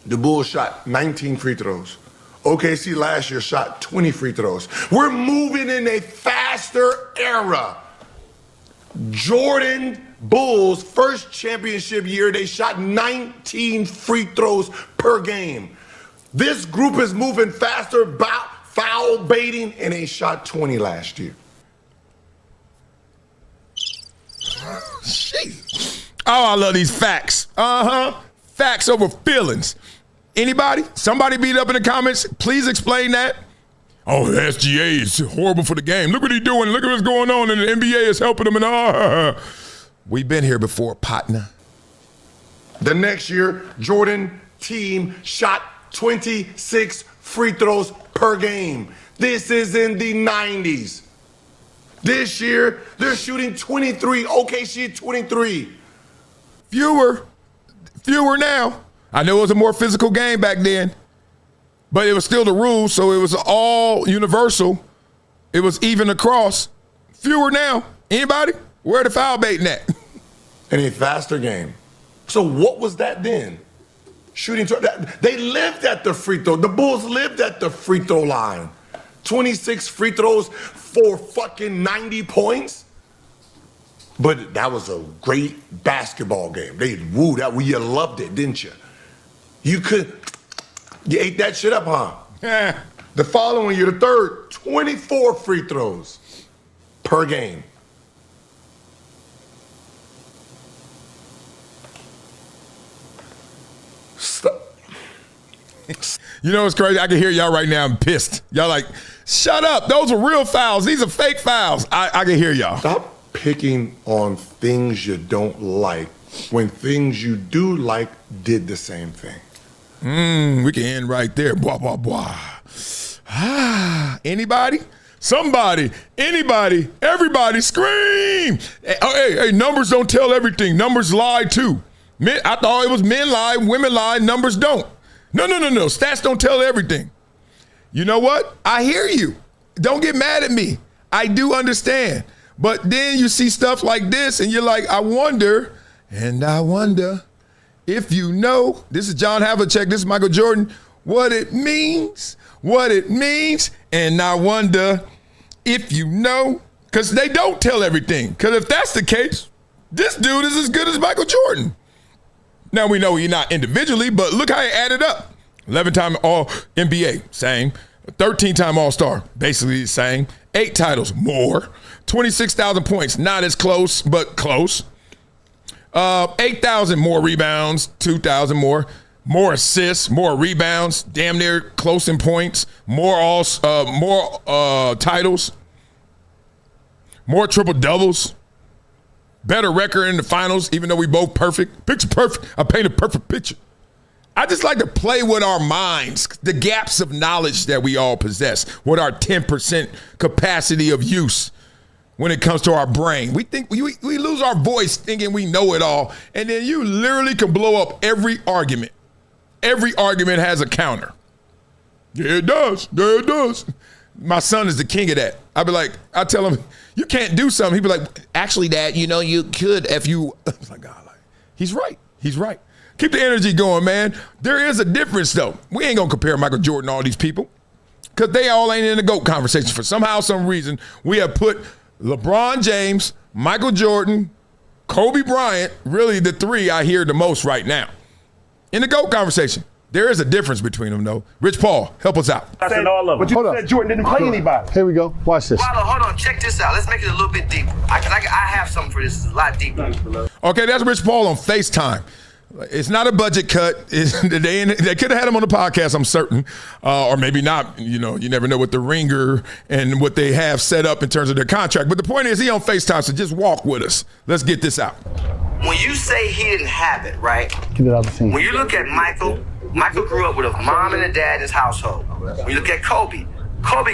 the Bulls shot 19 free throws. OKC last year shot 20 free throws. We're moving in a faster era. Jordan Bulls, first championship year, they shot 19 free throws per game. This group is moving faster, foul baiting, and they shot 20 last year. Jeez. Oh, I love these facts. Facts over feelings. Anybody? Somebody beat up in the comments. Please explain that. Oh, the SGA is horrible for the game. Look what he's doing. Look at what's going on, and the NBA is helping him. And we've been here before, partner. The next year, Jordan team shot 26 free throws per game. This is in the 90s. This year, they're shooting 23. OKC 23. Fewer now. I know it was a more physical game back then, but it was still the rules, so it was all universal. It was even across. Fewer now. Anybody? Where the foul baiting at? And a faster game. So what was that then? Shooting. They lived at the free throw. The Bulls lived at the free throw line. 26 free throws for fucking 90 points. But that was a great basketball game. They woo that. You loved it, didn't you? You ate that shit up, huh? Yeah. The following year, the third, 24 free throws per game. You know what's crazy? I can hear y'all right now. I'm pissed. Y'all like, shut up. Those are real fouls. These are fake fouls. I can hear y'all. Stop picking on things you don't like when things you do like did the same thing. We can end right there. Blah, blah, blah. Anybody? Somebody? Anybody? Everybody scream. Hey, numbers don't tell everything. Numbers lie too. I thought it was men lie, women lie, numbers don't. No. Stats don't tell everything. You know what? I hear you. Don't get mad at me. I do understand. But then you see stuff like this and you're like, I wonder if you know, this is John Havlicek, this is Michael Jordan, what it means, and I wonder if you know, because they don't tell everything. Because if that's the case, this dude is as good as Michael Jordan. Now we know he's not individually, but look how he added up. 11-time All-NBA, same. 13-time All-Star, basically the same. 8 titles, more. 26,000 points, not as close, but close. 8,000 more rebounds, 2,000 more. More assists, more rebounds, damn near close in points. More titles. More triple-doubles. Better record in the finals, even though we both perfect. Picture perfect. I paint a perfect picture. I just like to play with our minds, the gaps of knowledge that we all possess, with our 10% capacity of use when it comes to our brain. We think we lose our voice thinking we know it all, and then you literally can blow up every argument. Every argument has a counter. Yeah, it does. Yeah, it does. My son is the king of that. I tell him, you can't do something. He'd be like, actually, Dad, you could if you. I was like, God, he's right. He's right. Keep the energy going, man. There is a difference, though. We ain't going to compare Michael Jordan to all these people because they all ain't in the GOAT conversation. For somehow, some reason, we have put LeBron James, Michael Jordan, Kobe Bryant, really the three I hear the most right now, in the GOAT conversation. There is a difference between them, though. Rich Paul, help us out. I said all of them. But you said Jordan didn't play anybody. Here we go. Watch this. Hold on. Check this out. Let's make it a little bit deeper. I have something for this. It's a lot deeper. Okay, that's Rich Paul on FaceTime. It's not a budget cut. They could have had him on the podcast, I'm certain, or maybe not. You never know what the Ringer and what they have set up in terms of their contract. But the point is, he on FaceTime, so just walk with us. Let's get this out. When you say he didn't have it, right? Get it out the scene. When you look at Michael grew up with a mom and a dad in his household. When you look at Kobe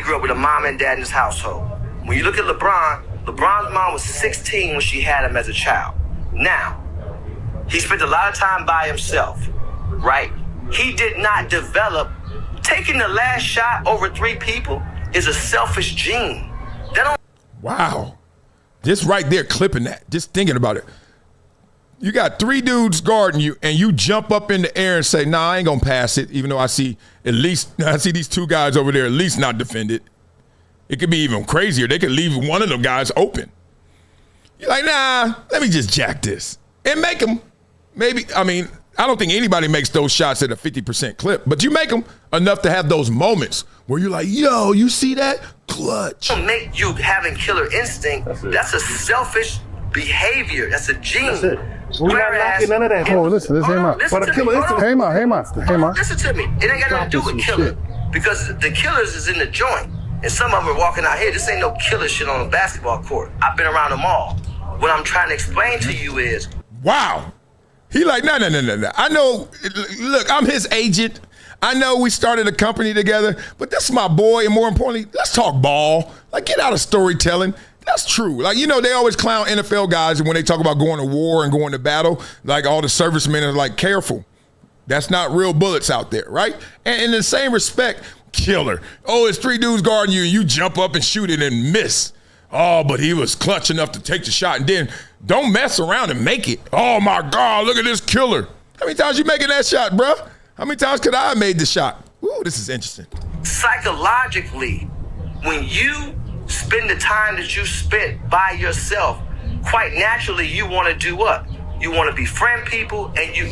grew up with a mom and dad in his household. When you look at LeBron's mom was 16 when she had him as a child. Now, he spent a lot of time by himself, right? He did not develop. Taking the last shot over 3 people is a selfish gene. Wow. Just right there clipping that. Just thinking about it. You got 3 dudes guarding you, and you jump up in the air and say, nah, I ain't going to pass it, even though I see these 2 guys over there at least not defended. It could be even crazier. They could leave one of them guys open. You're like, nah, let me just jack this. And make them. Maybe, I don't think anybody makes those shots at a 50% clip, but you make them enough to have those moments where you're like, yo, you see that? Clutch. Make you having killer instinct. That's a selfish behavior. That's a gene. That's it. We're not knocking none of that. Oh, listen, hear him out. Hear him out. Listen to me. It ain't got nothing to do with killer. Because the killers is in the joint. And some of them are walking out here. This ain't no killer shit on a basketball court. I've been around them all. What I'm trying to explain to you is. Wow. He like, no. I know, look, I'm his agent. I know we started a company together, but this is my boy. And more importantly, let's talk ball. Like, get out of storytelling. That's true. Like, they always clown NFL guys when they talk about going to war and going to battle. Like, all the servicemen are like, careful. That's not real bullets out there, right? And in the same respect, killer. Oh, it's 3 dudes guarding you and you jump up and shoot it and miss. Oh, but he was clutch enough to take the shot. And then don't mess around and make it. Oh, my God, look at this killer. How many times you making that shot, bruh? How many times could I have made the shot? Ooh, this is interesting. Psychologically, when you spend the time that you spent by yourself, quite naturally, you want to do what? You want to befriend people, and you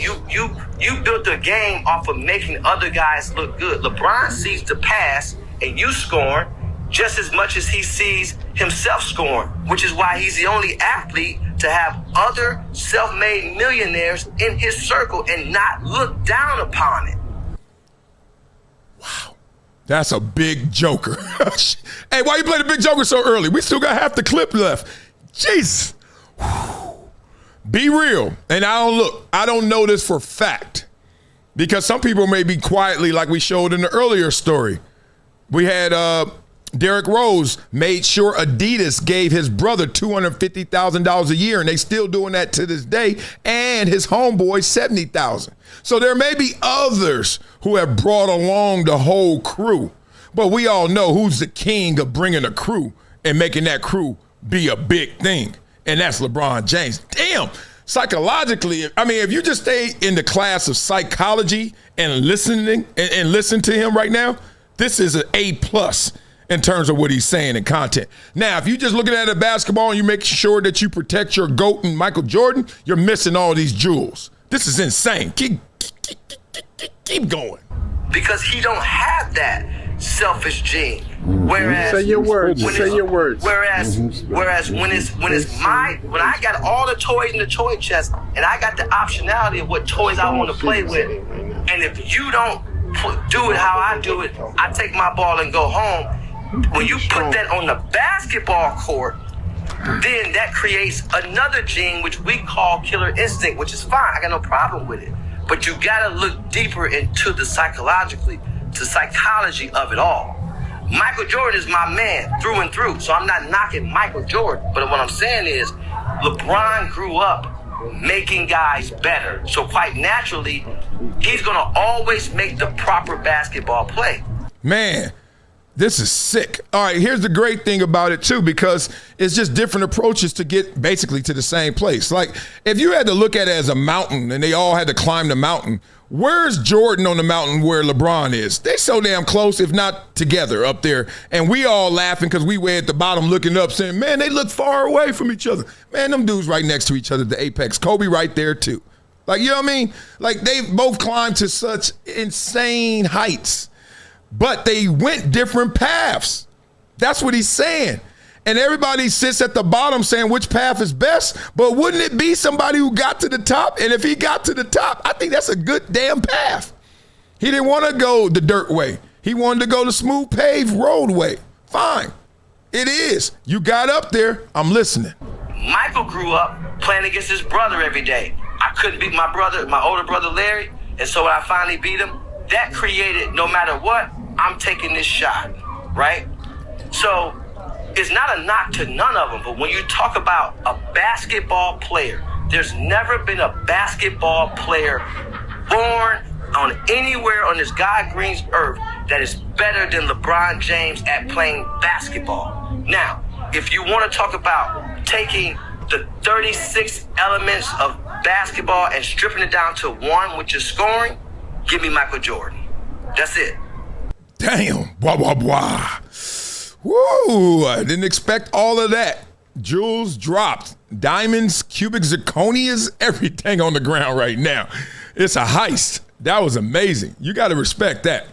built the game off of making other guys look good. LeBron sees the pass and you scoring just as much as he sees himself scoring, which is why he's the only athlete to have other self-made millionaires in his circle and not look down upon it. Wow. That's a big joker. Hey, why you play the big joker so early? We still got half the clip left. Jeez. Be real. And I don't know this for fact, because some people may be quietly, like we showed in the earlier story. We had Derrick Rose made sure Adidas gave his brother $250,000 a year, and they still doing that to this day, and his homeboy $70,000. So there may be others who have brought along the whole crew, but we all know who's the king of bringing a crew and making that crew be a big thing, and that's LeBron James. Damn, psychologically, I mean, if you just stay in the class of psychology and listening and listen to him right now, this is an A+ in terms of what he's saying in content. Now, if you're just looking at a basketball and you make sure that you protect your GOAT and Michael Jordan, you're missing all these jewels. This is insane. Keep going. Because he don't have that selfish gene. Whereas Say your words. Say your words. Whereas when I got all the toys in the toy chest and I got the optionality of what toys I want to play with, and if you don't do it how I do it, I take my ball and go home. When you put that on the basketball court, then that creates another gene which we call killer instinct, which is fine. I got no problem with it. But you gotta look deeper into the psychology of it all. Michael Jordan is my man through and through, so I'm not knocking Michael Jordan. But what I'm saying is, LeBron grew up making guys better. So quite naturally, he's gonna always make the proper basketball play. Man, this is sick. All right, here's the great thing about it too, because it's just different approaches to get basically to the same place. Like, if you had to look at it as a mountain and they all had to climb the mountain, where's Jordan on the mountain where LeBron is? They so damn close, if not together, up there. And we all laughing because we way at the bottom looking up saying, man, they look far away from each other. Man, them dudes right next to each other at the apex. Kobe right there too. Like, you know what I mean? Like, they both climbed to such insane heights, but they went different paths. That's what he's saying. And everybody sits at the bottom saying which path is best, but wouldn't it be somebody who got to the top? And if he got to the top, I think that's a good damn path. He didn't want to go the dirt way. He wanted to go the smooth paved roadway. Fine. It is. You got up there. I'm listening. Michael grew up playing against his brother every day. I couldn't beat my older brother Larry, and so when I finally beat him, that created, no matter what, I'm taking this shot, right? So it's not a knock to none of them, but when you talk about a basketball player, there's never been a basketball player born on anywhere on this God Green's earth that is better than LeBron James at playing basketball. Now, if you want to talk about taking the 36 elements of basketball and stripping it down to one, which is scoring, give me Michael Jordan. That's it. Damn. Blah, blah, blah. Woo. I didn't expect all of that. Jewels dropped. Diamonds, cubic zirconias, everything on the ground right now. It's a heist. That was amazing. You got to respect that.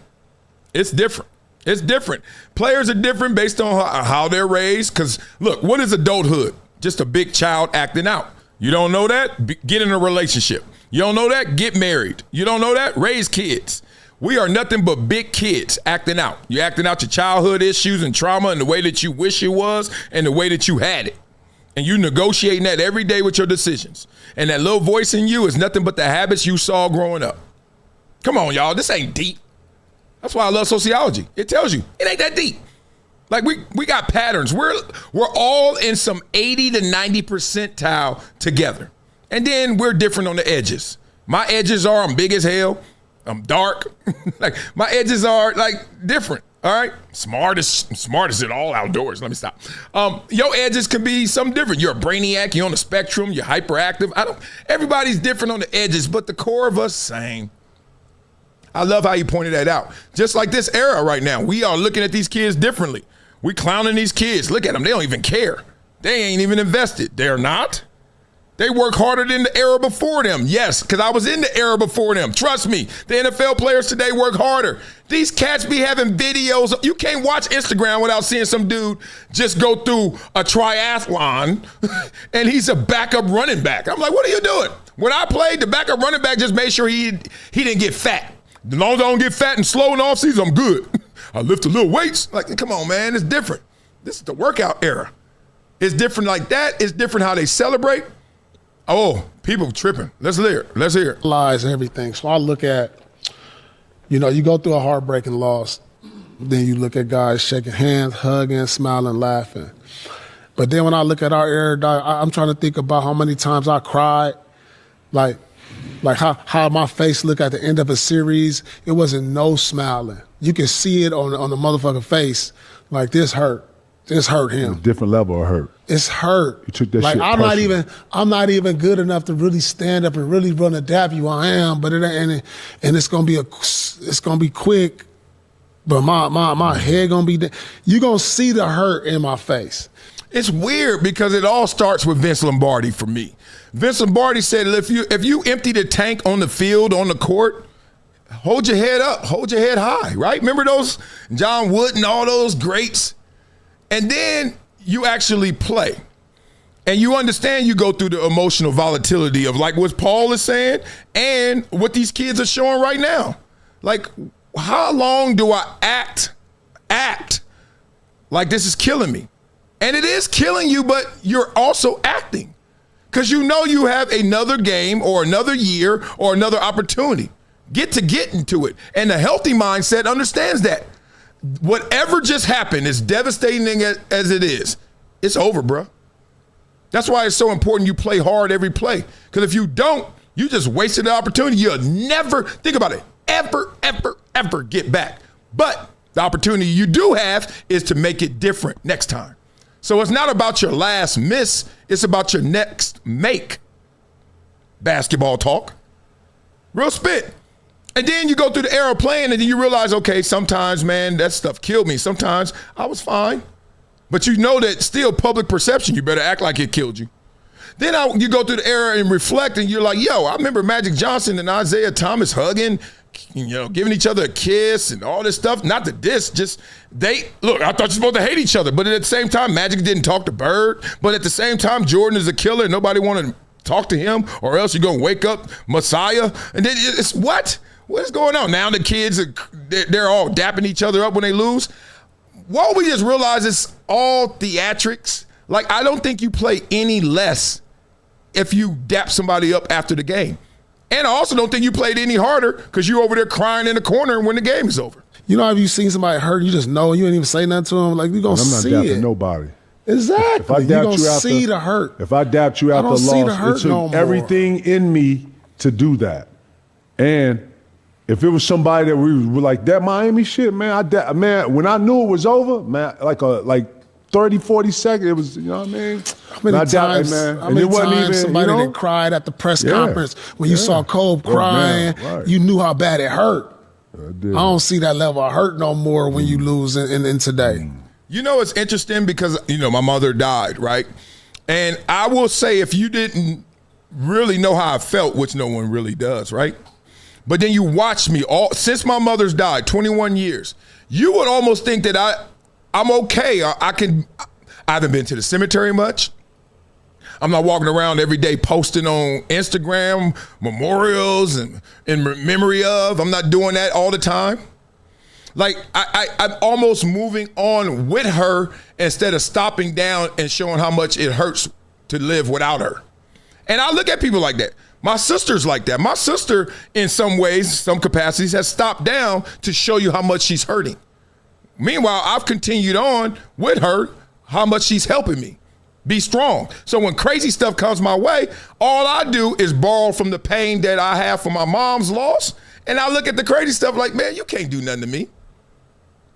It's different. It's different. Players are different based on how they're raised. Because, look, what is adulthood? Just a big child acting out. You don't know that? Get in a relationship. You don't know that? Get married. You don't know that? Raise kids. We are nothing but big kids acting out. You're acting out your childhood issues and trauma and the way that you wish it was and the way that you had it. And you negotiating that every day with your decisions. And that little voice in you is nothing but the habits you saw growing up. Come on, y'all. This ain't deep. That's why I love sociology. It tells you it ain't that deep. Like, we got patterns. We're all in some 80 to 90 percentile together. And then we're different on the edges. My edges are I'm big as hell. I'm dark. Like, my edges are like different. All right. Smartest at all outdoors. Let me stop. Your edges can be something different. You're a brainiac. You're on the spectrum. You're hyperactive. Everybody's different on the edges, but the core of us same. I love how you pointed that out. Just like this era right now, we are looking at these kids differently. We clowning these kids. Look at them. They don't even care. They ain't even invested. They're not. They work harder than the era before them. Yes, because I was in the era before them. Trust me, the NFL players today work harder. These cats be having videos. You can't watch Instagram without seeing some dude just go through a triathlon and he's a backup running back. I'm like, what are you doing? When I played, the backup running back just made sure he didn't get fat. As long as I don't get fat and slow in the offseason, I'm good. I lift a little weights. Like, come on, man, it's different. This is the workout era. It's different like that. It's different how they celebrate. Oh, people tripping. Let's hear it. Let's hear it. Lies and everything. So I look at, you go through a heartbreaking loss. Then you look at guys shaking hands, hugging, smiling, laughing. But then when I look at our era, I'm trying to think about how many times I cried. Like how my face looked at the end of a series. It wasn't no smiling. You can see it on the motherfucking face. Like, this hurt. This hurt him. A different level of hurt. It's hurt. You took that like shit I'm personal. not even good enough to really stand up and really run a dap you. I am, but it ain't, and it's gonna be quick. But my head gonna be. You gonna see the hurt in my face. It's weird because it all starts with Vince Lombardi for me. Vince Lombardi said, if you empty the tank on the field, on the court, hold your head up, hold your head high, right? Remember those John Wood and all those greats? And then you actually play. And you understand you go through the emotional volatility of like what Paul is saying and what these kids are showing right now. Like, how long do I act like this is killing me? And it is killing you, but you're also acting. Because you know you have another game or another year or another opportunity. Get into it. And the healthy mindset understands that. Whatever just happened, as devastating as it is, it's over, bro. That's why it's so important you play hard every play. Because if you don't, you just wasted the opportunity. You'll never, think about it, ever get back. But the opportunity you do have is to make it different next time. So it's not about your last miss. It's about your next make. Basketball talk. Real spit. And then you go through the era of playing and then you realize, okay, sometimes, man, that stuff killed me. Sometimes I was fine. But you know that still public perception, you better act like it killed you. Then you go through the era and reflect and you're like, yo, I remember Magic Johnson and Isaiah Thomas hugging, giving each other a kiss and all this stuff. Not the diss, just look, I thought you're supposed to hate each other. But at the same time, Magic didn't talk to Bird. But at the same time, Jordan is a killer. Nobody wanted to talk to him or else you're going to wake up Messiah. And then it's what? What is going on? Now the kids, they're all dapping each other up when they lose. Why don't we just realize it's all theatrics? Like, I don't think you play any less if you dap somebody up after the game. And I also don't think you played any harder because you're over there crying in the corner when the game is over. You know, have you seen somebody hurt, you just know, you ain't even say nothing to them. Like, you're going to see it. I'm not dapping nobody. Exactly. If I you're going to see the hurt. If I dapped you after a loss, it took everything in me to do that. And if it was somebody that we were like, that Miami shit, man, when I knew it was over, man, like 30, 40 seconds, it was, you know what I mean? How many times somebody that cried at the press conference when you saw Cole crying, you knew how bad it hurt. I don't see that level of hurt no more when you lose in today. You know, it's interesting because, my mother died, right? And I will say, if you didn't really know how I felt, which no one really does, right? But then you watch me since my mother's died, 21 years, you would almost think that I'm okay. I haven't been to the cemetery much. I'm not walking around every day posting on Instagram memorials and in memory of. I'm not doing that all the time. Like, I'm almost moving on with her instead of stopping down and showing how much it hurts to live without her. And I look at people like that. My sister's like that. My sister, in some ways, some capacities, has stopped down to show you how much she's hurting. Meanwhile, I've continued on with her, how much she's helping me be strong. So when crazy stuff comes my way, all I do is borrow from the pain that I have from my mom's loss, and I look at the crazy stuff like, man, you can't do nothing to me.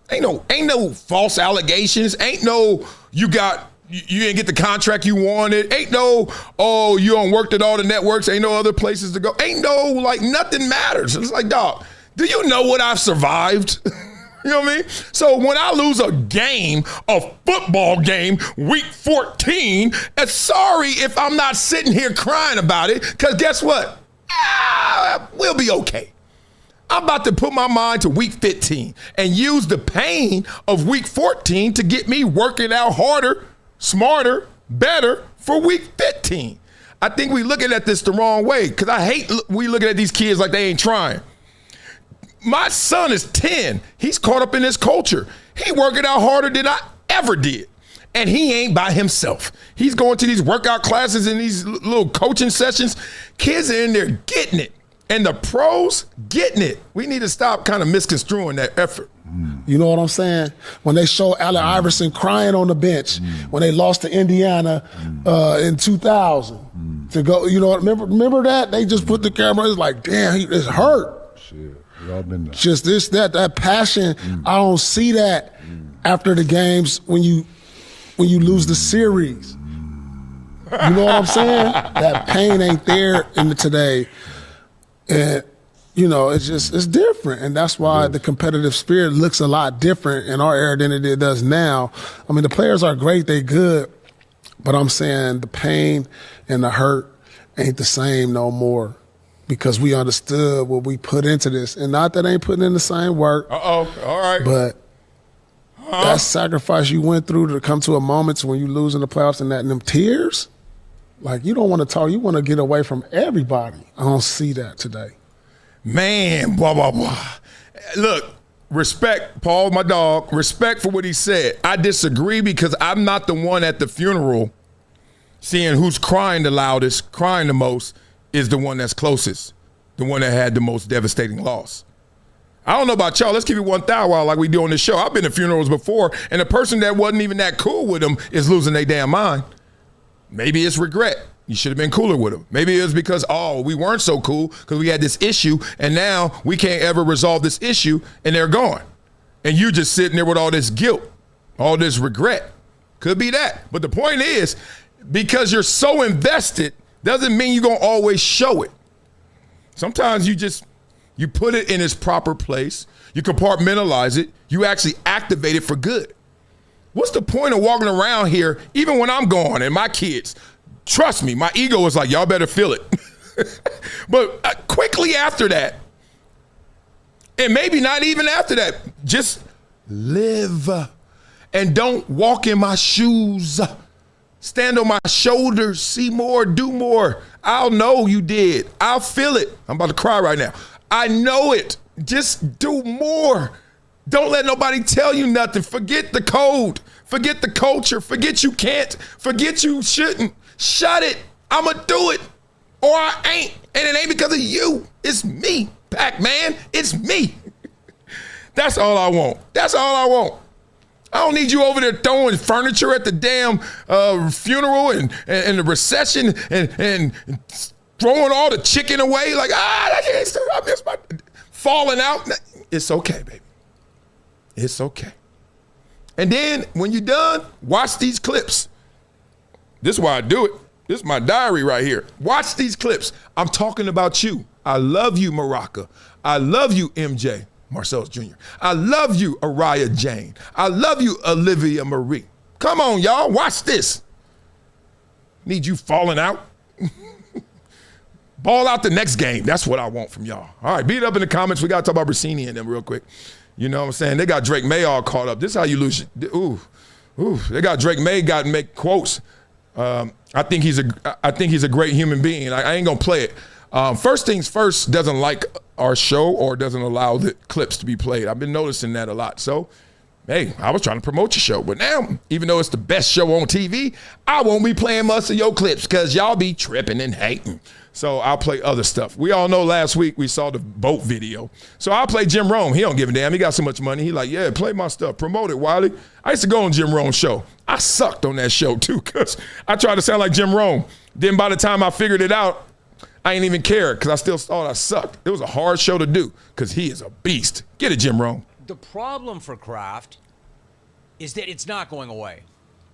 Ain't no false allegations. Ain't no you didn't get the contract you wanted. Ain't no, you don't work at all the networks. Ain't no other places to go. Ain't no, nothing matters. It's like, dog, do you know what I've survived? You know what I mean? So when I lose a football game, week 14, sorry if I'm not sitting here crying about it, because guess what? We'll be okay. I'm about to put my mind to week 15 and use the pain of week 14 to get me working out harder, smarter, better for week 15. I think we looking at this the wrong way, because I hate we looking at these kids like they ain't trying. My son is 10. He's caught up in this culture. He working out harder than I ever did. And he ain't by himself. He's going to these workout classes and these little coaching sessions. Kids are in there getting it. And the pros getting it. We need to stop kind of misconstruing that effort. You know what I'm saying? When they show Allen Iverson crying on the bench when they lost to Indiana in 2000 to go, you know, remember that? They just put the camera, it's like, damn, it's hurt. Shit, we all been there. Just that passion. I don't see that after the games when you lose the series. You know what I'm saying? That pain ain't there in the today. And, you know, it's different. And that's why the competitive spirit looks a lot different in our era than it does now. I mean, the players are great, they good, but I'm saying the pain and the hurt ain't the same no more, because we understood what we put into this. And not that I ain't putting in the same work. All right. But that sacrifice you went through to come to a moment when you lose in the playoffs and them tears, like, you don't want to talk. You want to get away from everybody. I don't see that today. Man, blah, blah, blah. Look, respect, Paul, my dog, respect for what he said. I disagree, because I'm not the one at the funeral seeing who's crying the loudest, crying the most is the one that's closest, the one that had the most devastating loss. I don't know about y'all. Let's keep it 1,000 like we do on this show. I've been to funerals before, and the person that wasn't even that cool with them is losing their damn mind. Maybe it's regret. You should have been cooler with them. Maybe it was because, we weren't so cool because we had this issue, and now we can't ever resolve this issue, and they're gone. And you just sitting there with all this guilt, all this regret. Could be that. But the point is, because you're so invested doesn't mean you're going to always show it. Sometimes you put it in its proper place. You compartmentalize it. You actually activate it for good. What's the point of walking around here, even when I'm gone and my kids? Trust me, my ego is like, y'all better feel it. But quickly after that, and maybe not even after that, just live and don't walk in my shoes. Stand on my shoulders, see more, do more. I'll know you did. I'll feel it. I'm about to cry right now. I know it. Just do more. Don't let nobody tell you nothing. Forget the code. Forget the culture. Forget you can't. Forget you shouldn't. Shut it. I'ma do it. Or I ain't. And it ain't because of you. It's me, Pac-Man. It's me. That's all I want. That's all I want. I don't need you over there throwing furniture at the damn funeral and the reception and throwing all the chicken away. Like, I miss my falling out. It's okay, baby. It's okay. And then when you're done, watch these clips. This is why I do it. This is my diary right here. Watch these clips. I'm talking about you. I love you, Maraca. I love you, MJ, Marcellus Jr. I love you, Araya Jane. I love you, Olivia Marie. Come on, y'all. Watch this. Need you falling out. Ball out the next game. That's what I want from y'all. All right, beat it up in the comments. We got to talk about Brissini and them real quick. You know what I'm saying? They got Drake May all caught up. This is how you lose. Ooh. They got Drake May got to make quotes. I think he's a great human being. I ain't gonna play it. First Things First doesn't like our show or doesn't allow the clips to be played. I've been noticing that a lot. So, hey, I was trying to promote your show, but now, even though it's the best show on TV, I won't be playing most of your clips because y'all be tripping and hating. So I'll play other stuff. We all know last week we saw the boat video. So I'll play Jim Rome. He don't give a damn. He got so much money. He like, yeah, play my stuff. Promote it, Wiley. I used to go on Jim Rome's show. I sucked on that show too because I tried to sound like Jim Rome. Then by the time I figured it out, I ain't even care because I still thought I sucked. It was a hard show to do because he is a beast. Get it, Jim Rome. The problem for Kraft is that it's not going away.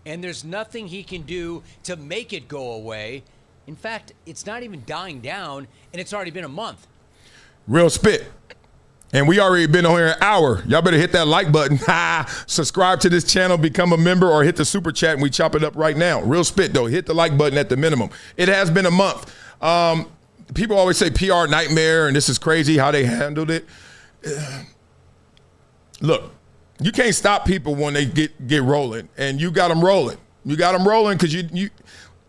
And there's nothing he can do to make it go away. In fact, it's not even dying down, and it's already been a month. Real spit. And we already been on here an hour. Y'all better hit that like button. Subscribe to this channel, become a member, or hit the super chat, and we chop it up right now. Real spit, though. Hit the like button at the minimum. It has been a month. People always say PR nightmare, and this is crazy how they handled it. Look, you can't stop people when they get rolling, and you got them rolling. You got them rolling because you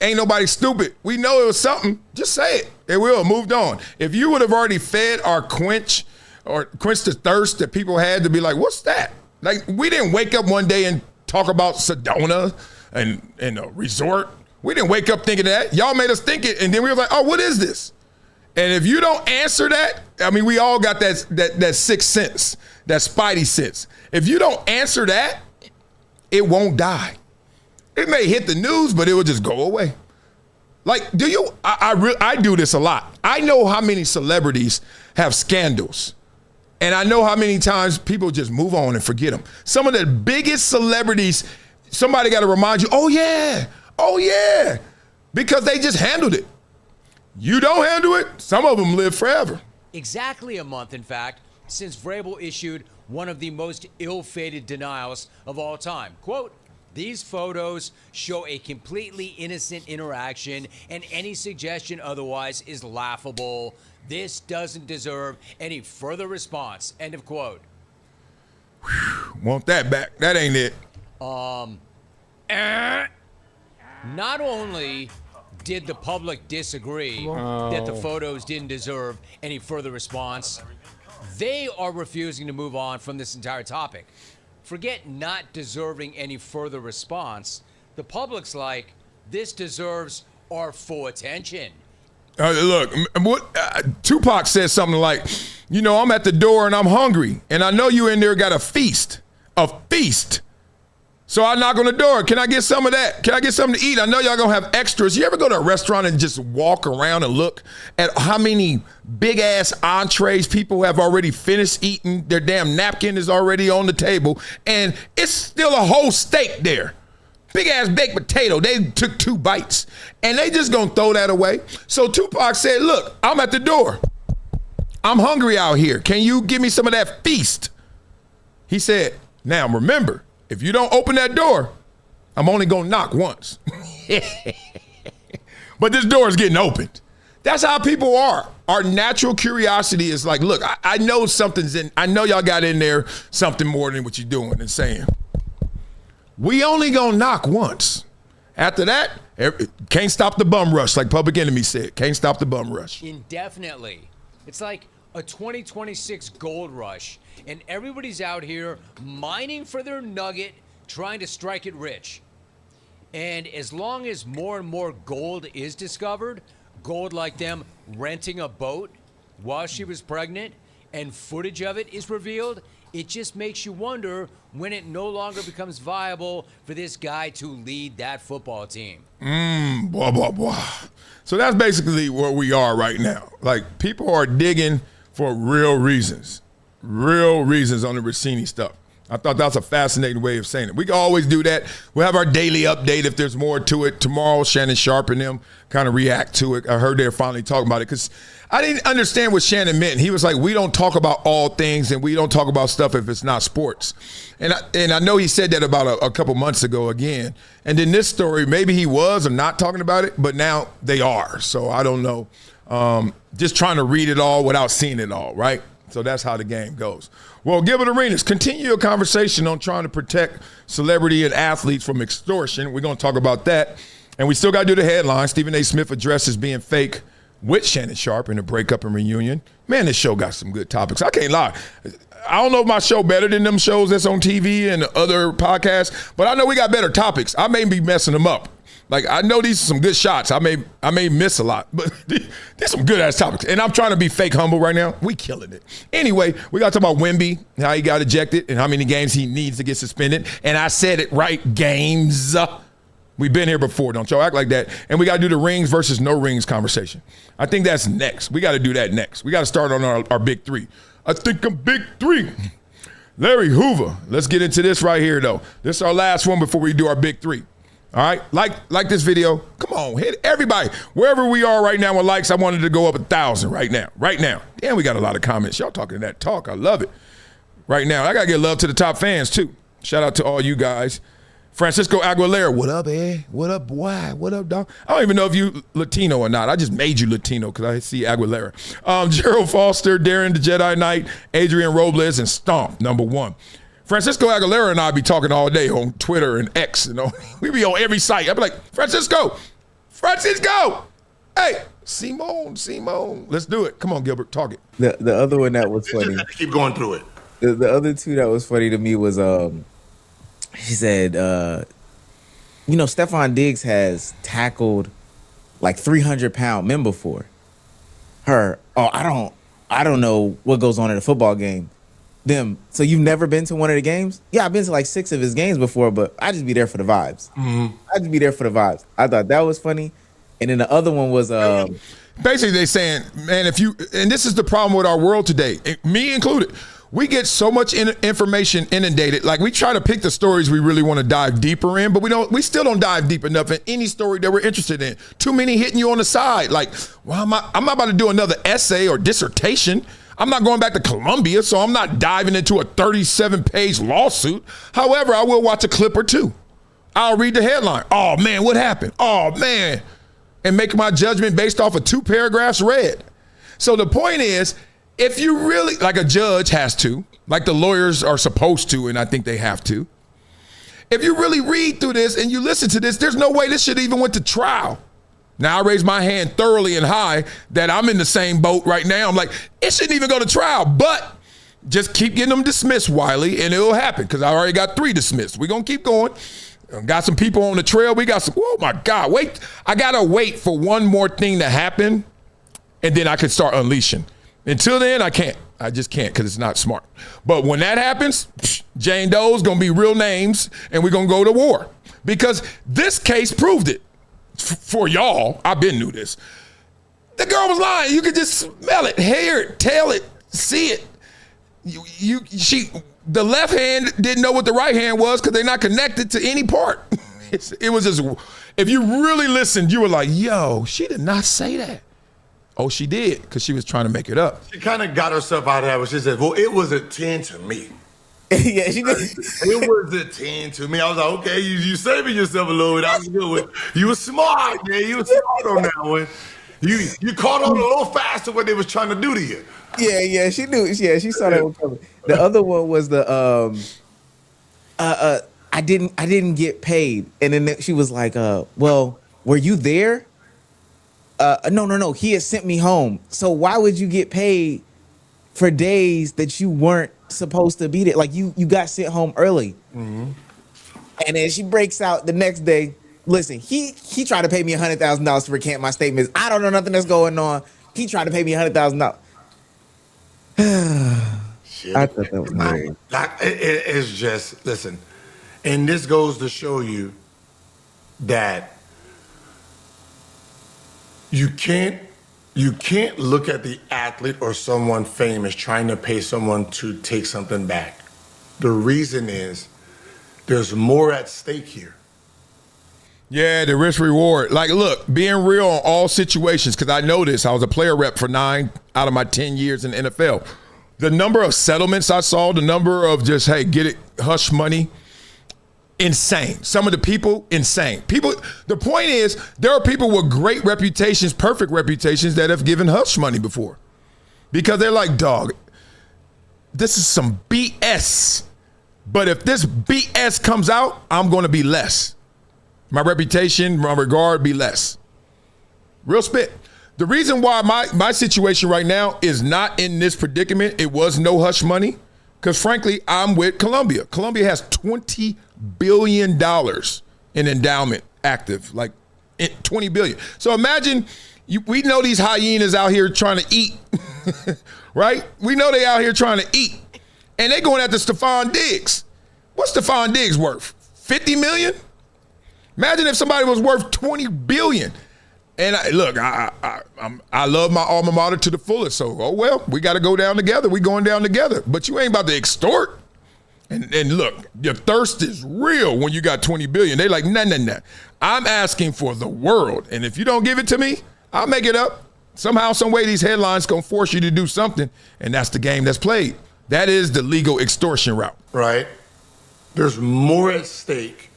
ain't nobody stupid. We know it was something. Just say it. It will. Moved on. If you would have already fed our quench the thirst that people had to be like, what's that? Like, we didn't wake up one day and talk about Sedona and a resort. We didn't wake up thinking that. Y'all made us think it, and then we were like, oh, what is this? And if you don't answer that, I mean, we all got that sixth sense, that spidey sense. If you don't answer that, it won't die. It may hit the news, but it will just go away. Like, I do this a lot. I know how many celebrities have scandals. And I know how many times people just move on and forget them. Some of the biggest celebrities, somebody got to remind you, oh yeah, because they just handled it. You don't handle it, some of them live forever. Exactly a month, in fact, since Vrabel issued one of the most ill-fated denials of all time. Quote, "These photos show a completely innocent interaction, and any suggestion otherwise is laughable. This doesn't deserve any further response." End of quote. Want that back. That ain't it. Not only did the public disagree that the photos didn't deserve any further response, they are refusing to move on from this entire topic. Forget not deserving any further response. The public's like, this deserves our full attention. Look, Tupac said something like, I'm at the door and I'm hungry, and I know you in there got a feast. So I knock on the door. Can I get some of that? Can I get something to eat? I know y'all gonna have extras. You ever go to a restaurant and just walk around and look at how many big ass entrees people have already finished eating? Their damn napkin is already on the table, and it's still a whole steak there. Big ass baked potato. They took 2 bites, and they just gonna throw that away. So Tupac said, look, I'm at the door. I'm hungry out here. Can you give me some of that feast? He said, now remember, if you don't open that door, I'm only gonna knock once. But this door is getting opened. That's how people are. Our natural curiosity is like, look, I know something's in, I know y'all got in there something more than what you're doing and saying. We only gonna knock once. After that, can't stop the bum rush, like Public Enemy said. Can't stop the bum rush. Indefinitely. It's like a 2026 gold rush, and everybody's out here mining for their nugget, trying to strike it rich. And as long as more and more gold is discovered, gold like them renting a boat while she was pregnant, and footage of it is revealed, it just makes you wonder when it no longer becomes viable for this guy to lead that football team. Blah, blah, blah. So that's basically where we are right now. Like, people are digging for real reasons on the Rossini stuff. I thought that's a fascinating way of saying it. We can always do that. We'll have our daily update if there's more to it. Tomorrow, Shannon, Sharpe, and them kind of react to it. I heard they're finally talking about it because I didn't understand what Shannon meant. He was like, we don't talk about all things and we don't talk about stuff if it's not sports. And I know he said that about a couple months ago again. And then this story, maybe he was or not talking about it, but now they are. So I don't know. Just trying to read it all without seeing it all, right? So that's how the game goes. Well, Gilbert Arenas, continue your conversation on trying to protect celebrity and athletes from extortion. We're going to talk about that. And we still got to do the headline. Stephen A. Smith addresses being fake with Shannon Sharpe in a breakup and reunion. Man, this show got some good topics. I can't lie. I don't know if my show better than them shows that's on TV and other podcasts, but I know we got better topics. I may be messing them up. Like, I know these are some good shots. I may miss a lot, but there's some good ass topics. And I'm trying to be fake humble right now. We killing it. Anyway, we got to talk about Wemby, how he got ejected, and how many games he needs to get suspended. And I said it right, games. We've been here before. Don't y'all act like that. And we got to do the rings versus no rings conversation. I think that's next. We got to do that next. We got to start on our big three. I think I'm big three. Larry Hoover. Let's get into this right here, though. This is our last one before we do our big three. All right, like this video. Come on, hit everybody. Wherever we are right now with likes, I wanted to go up 1,000 right now. Damn, we got a lot of comments. Y'all talking that talk. I love it. Right now, I got to get love to the top fans, too. Shout out to all you guys. Francisco Aguilera, what up, What up, boy? What up, dog? I don't even know if you Latino or not. I just made you Latino because I see Aguilera. Gerald Foster, Darren the Jedi Knight, Adrian Robles, and Stomp, number 1. Francisco Aguilera and I be talking all day on Twitter and X. We be on every site. I be like, Francisco, hey, Simone, let's do it. Come on, Gilbert, talk it. The other one that was funny. Just have to keep going through it. The other two that was funny to me was he said, Stephon Diggs has tackled like 300-pound men before. I don't know what goes on in a football game. So you've never been to one of the games? Yeah, I've been to like 6 of his games before, but I just be there for the vibes. I just be there for the vibes. I thought that was funny. And then the other one was basically they saying, man, and this is the problem with our world today, me included. We get so much information inundated. Like we try to pick the stories we really want to dive deeper in, but we still don't dive deep enough in any story that we're interested in. Too many hitting you on the side. Like, well, I'm not about to do another essay or dissertation. I'm not going back to Columbia, so I'm not diving into a 37-page lawsuit. However, I will watch a clip or two. I'll read the headline. Oh, man, what happened? Oh, man. And make my judgment based off of 2 paragraphs read. So the point is, if you really, like a judge has to, like the lawyers are supposed to, and I think they have to, if you really read through this and you listen to this, there's no way this should even went to trial. Now, I raise my hand thoroughly and high that I'm in the same boat right now. I'm like, it shouldn't even go to trial, but just keep getting them dismissed, Wiley, and it'll happen because I already got 3 dismissed. We're going to keep going. Got some people on the trail. We got some, oh, my God, wait. I got to wait for one more thing to happen, and then I can start unleashing. Until then, I can't. I just can't because it's not smart. But when that happens, Jane Doe's going to be real names, and we're going to go to war. Because this case proved it. For y'all, I've been knew this. The girl was lying. You could just smell it, hear it, tell it, see it. The left hand didn't know what the right hand was because they're not connected to any part. It was just, if you really listened, you were like, yo, she did not say that. Oh, she did, because she was trying to make it up. She kind of got herself out of that when she said, well, it was a 10 to me. Yeah, she did. It was a 10 to me. I was like, okay, you saving yourself a little bit. I was good. You were smart, man. You were smart on that one. You caught on a little faster what they was trying to do to you. Yeah, she knew. Yeah, she saw that one coming. The other one was the I didn't get paid, and then she was like, well, were you there? No. He had sent me home. So why would you get paid for days that you weren't supposed to be there? Like you got sent home early. Mm-hmm. And then she breaks out the next day. Listen, he tried to pay me $100,000 to recant my statements. I don't know nothing that's going on. He tried to pay me $100,000. I thought that was hilarious. It's just, listen, and this goes to show you that you can't look at the athlete or someone famous trying to pay someone to take something back. The reason is there's more at stake here. Yeah, the risk reward. Like, look, being real on all situations, because I know this. I was a player rep for 9 out of my 10 years in the NFL. The number of settlements I saw, the number of just, hey, get it, hush money, insane. Some of the people, insane. People, the point is, there are people with great reputations, perfect reputations, that have given hush money before. Because they're like, dog, this is some BS. But if this BS comes out, I'm going to be less. My reputation, my regard be less. Real spit. The reason why my situation right now is not in this predicament, it was no hush money, because frankly, I'm with Columbia. Columbia has $20 billion in endowment active, like $20 billion. So imagine, we know these hyenas out here trying to eat, right? We know they out here trying to eat, and they going after Stephon Diggs. What's Stephon Diggs worth? 50 million? Imagine if somebody was worth 20 billion. And I love my alma mater to the fullest. So, oh well, we got to go down together. We going down together. But you ain't about to extort And look, your thirst is real when you got 20 billion. They like, nah. I'm asking for the world. And if you don't give it to me, I'll make it up. Somehow, some way, these headlines going to force you to do something. And that's the game that's played. That is the legal extortion route. Right? There's more at stake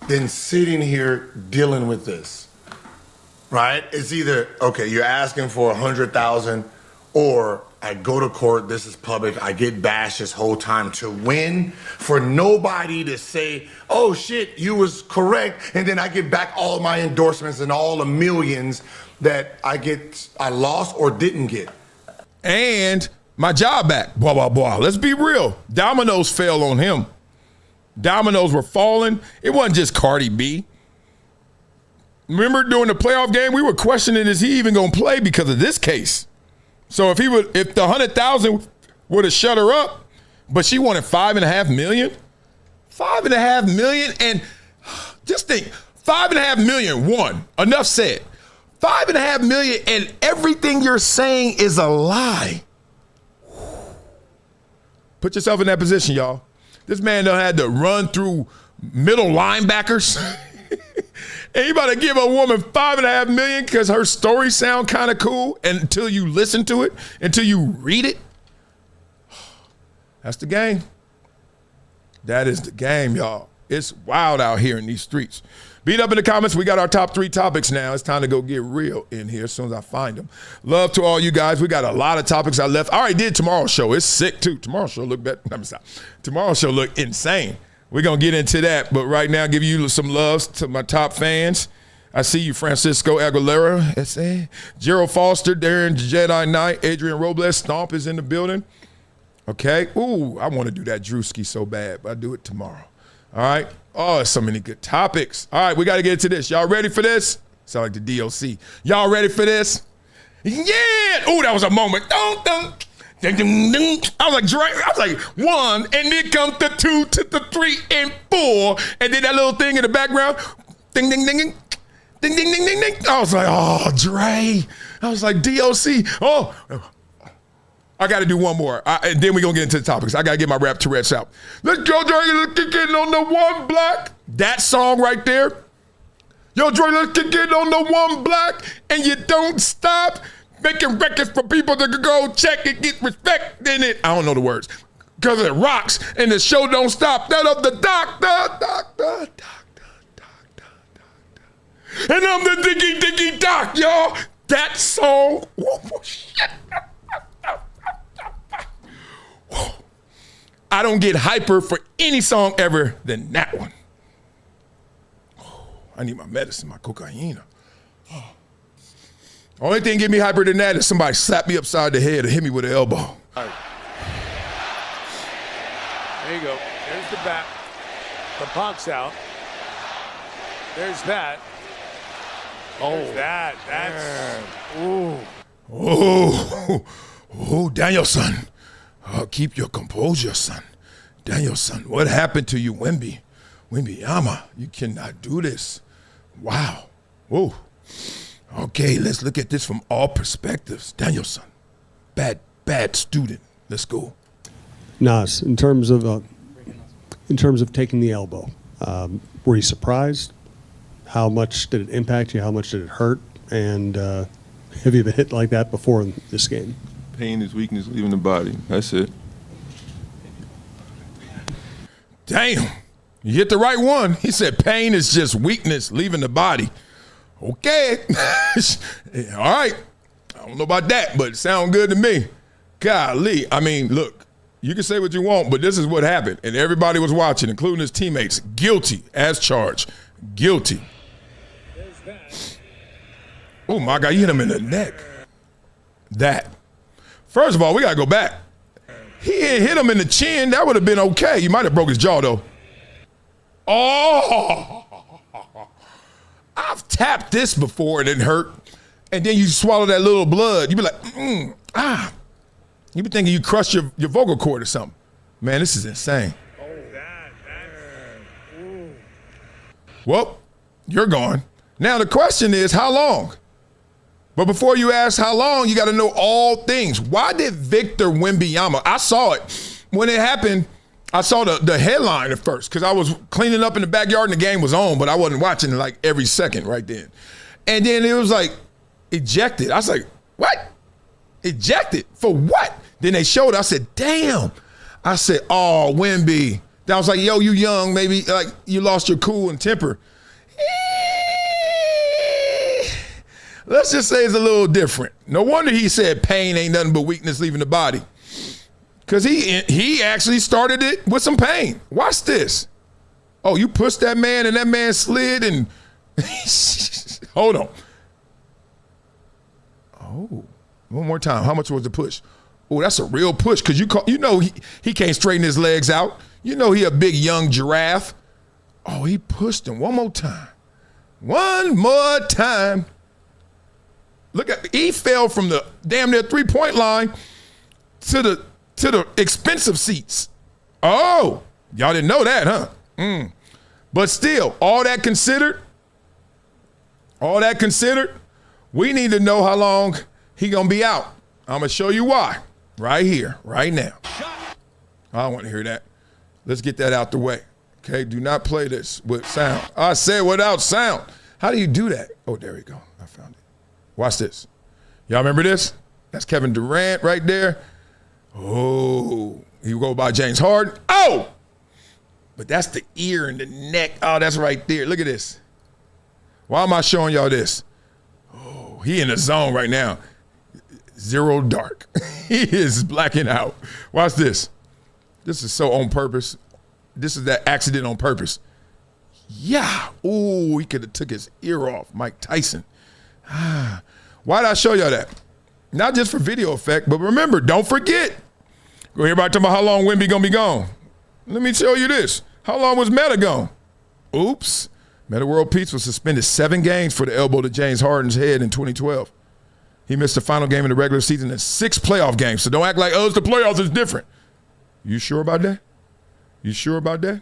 than sitting here dealing with this. Right? It's either, okay, you're asking for 100,000, or I go to court, this is public, I get bashed this whole time to win, for nobody to say, oh shit, you was correct, and then I get back all my endorsements and all the millions that I lost or didn't get. And my job back, blah, blah, blah. Let's be real. Dominoes fell on him. Dominoes were falling. It wasn't just Cardi B. Remember during the playoff game, we were questioning, is he even going to play because of this case? So if the 100,000 would have shut her up, but she wanted $5.5 million, $5.5 million, and just think, $5.5 million. One, enough said. $5.5 million, and everything you're saying is a lie. Put yourself in that position, y'all. This man done had to run through middle linebackers. And you about to give a woman $5.5 million because her story sound kind of cool, and until you listen to it, until you read it. That's the game. That is the game, y'all. It's wild out here in these streets. Beat up in the comments. We got our top 3 topics now. It's time to go get real in here as soon as I find them. Love to all you guys. We got a lot of topics I left. I already did tomorrow's show. It's sick, too. Tomorrow's show look better. Tomorrow's show look insane. We're going to get into that, but right now, give you some loves to my top fans. I see you, Francisco Aguilera, S.A., Gerald Foster, Darren Jedi Knight, Adrian Robles, Stomp is in the building. Okay. Ooh, I want to do that Drewski so bad, but I'll do it tomorrow. All right. Oh, so many good topics. All right, we got to get into this. Y'all ready for this? Sound like the DOC. Y'all ready for this? Yeah. Ooh, that was a moment. Dun. I was like, Dre, I was like, 1, and then comes the 2 to the 3 and 4, and then that little thing in the background, ding, ding, ding, ding, ding, ding, ding, ding, ding. I was like, oh, Dre. I was like, DOC. Oh, I got to do one more, and then we're going to get into the topics. I got to get my rap Tourette's out. Let's go, Dre, let's kick in on the one black. That song right there. Yo, Dre, let's kick in on the one black, and you don't stop. Making records for people to go check and get respect in it. I don't know the words. Because it rocks and the show don't stop. That of the doctor. And I'm the diggy doc, y'all. That song. I don't get hyper for any song ever than that one. I need my medicine, my cocaine. Only thing get me hyper than that is somebody slap me upside the head or hit me with an elbow. All right. There you go. There's the bat. The punk's out. There's that. There's that. That's. Ooh, Danielson. Keep your composure, son. Danielson, what happened to you, Wembanyama? You cannot do this. Wow. Whoa. Okay, let's look at this from all perspectives. Danielson, bad student. Let's go. Nas, in terms of taking the elbow, were you surprised? How much did it impact you? How much did it hurt? And have you been hit like that before in this game? Pain is weakness leaving the body. That's it. Damn, you hit the right one. He said pain is just weakness leaving the body. Okay. All right. I don't know about that, but it sounds good to me. Golly. I mean, look, you can say what you want, but this is what happened. And everybody was watching, including his teammates. Guilty as charged. Guilty. Oh, my God, you hit him in the neck. That. First of all, we got to go back. He hit him in the chin. That would have been okay. You might have broke his jaw, though. Oh. I've tapped this before and it hurt. And then you swallow that little blood. You be like, You be thinking you crushed your vocal cord or something. Man, this is insane. Well, you're gone. Now the question is, how long? But before you ask how long, you got to know all things. Why did Victor Wembanyama, I saw it. When it happened, I saw the headline at first because I was cleaning up in the backyard and the game was on, but I wasn't watching it like every second right then. And then it was like, ejected. I was like, what? Ejected? For what? Then they showed it. I said, damn. I said, oh, Wemby. I was like, yo, you young, maybe like you lost your cool and temper. Let's just say it's a little different. No wonder he said pain ain't nothing but weakness leaving the body. Because he actually started it with some pain. Watch this. Oh, you pushed that man and that man slid and hold on. Oh, one more time. How much was the push? Oh, that's a real push because you know he can't straighten his legs out. You know he a big young giraffe. Oh, he pushed him one more time. One more time. Look at he fell from the damn near 3-point line to the expensive seats. Oh, y'all didn't know that, huh? But still, all that considered, we need to know how long he gonna be out. I'm gonna show you why right here, right now. I don't want to hear that. Let's get that out the way. Okay, do not play this with sound. I said without sound. How do you do that? Oh, there we go. I found it. Watch this. Y'all remember this? That's Kevin Durant right there. Oh, you go by James Harden. Oh! But that's the ear and the neck. Oh, that's right there. Look at this. Why am I showing y'all this? Oh, he in the zone right now. Zero dark. He is blacking out. Watch this. This is so on purpose. This is that accident on purpose. Yeah. Oh, he could have took his ear off. Mike Tyson. Why did I show y'all that? Not just for video effect, but remember, don't forget. Everybody talking about how long Wemby gonna be gone. Let me show you this. How long was Meta gone? Oops. Meta World Peace was suspended 7 games for the elbow to James Harden's head in 2012. He missed the final game in the regular season and 6 playoff games. So don't act like, oh, it's the playoffs, it's different. You sure about that? You sure about that?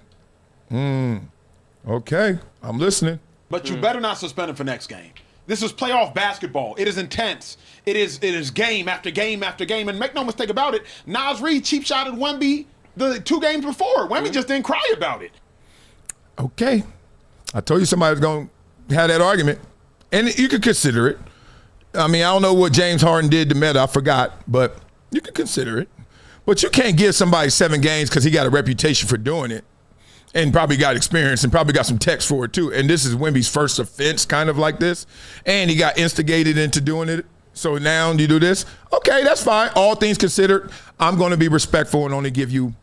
Okay, I'm listening. But you better not suspend him for next game. This is playoff basketball. It is intense. It is game after game after game. And make no mistake about it, Nas Reed cheap shotted Wemby the 2 games before. Wemby just didn't cry about it. Okay. I told you somebody was going to have that argument. And you could consider it. I mean, I don't know what James Harden did to Meta. I forgot. But you could consider it. But you can't give somebody 7 games because he got a reputation for doing it. And probably got experience and probably got some text for it too. And this is Wemby's first offense kind of like this. And he got instigated into doing it. So now you do this. Okay, that's fine. All things considered, I'm going to be respectful and only give you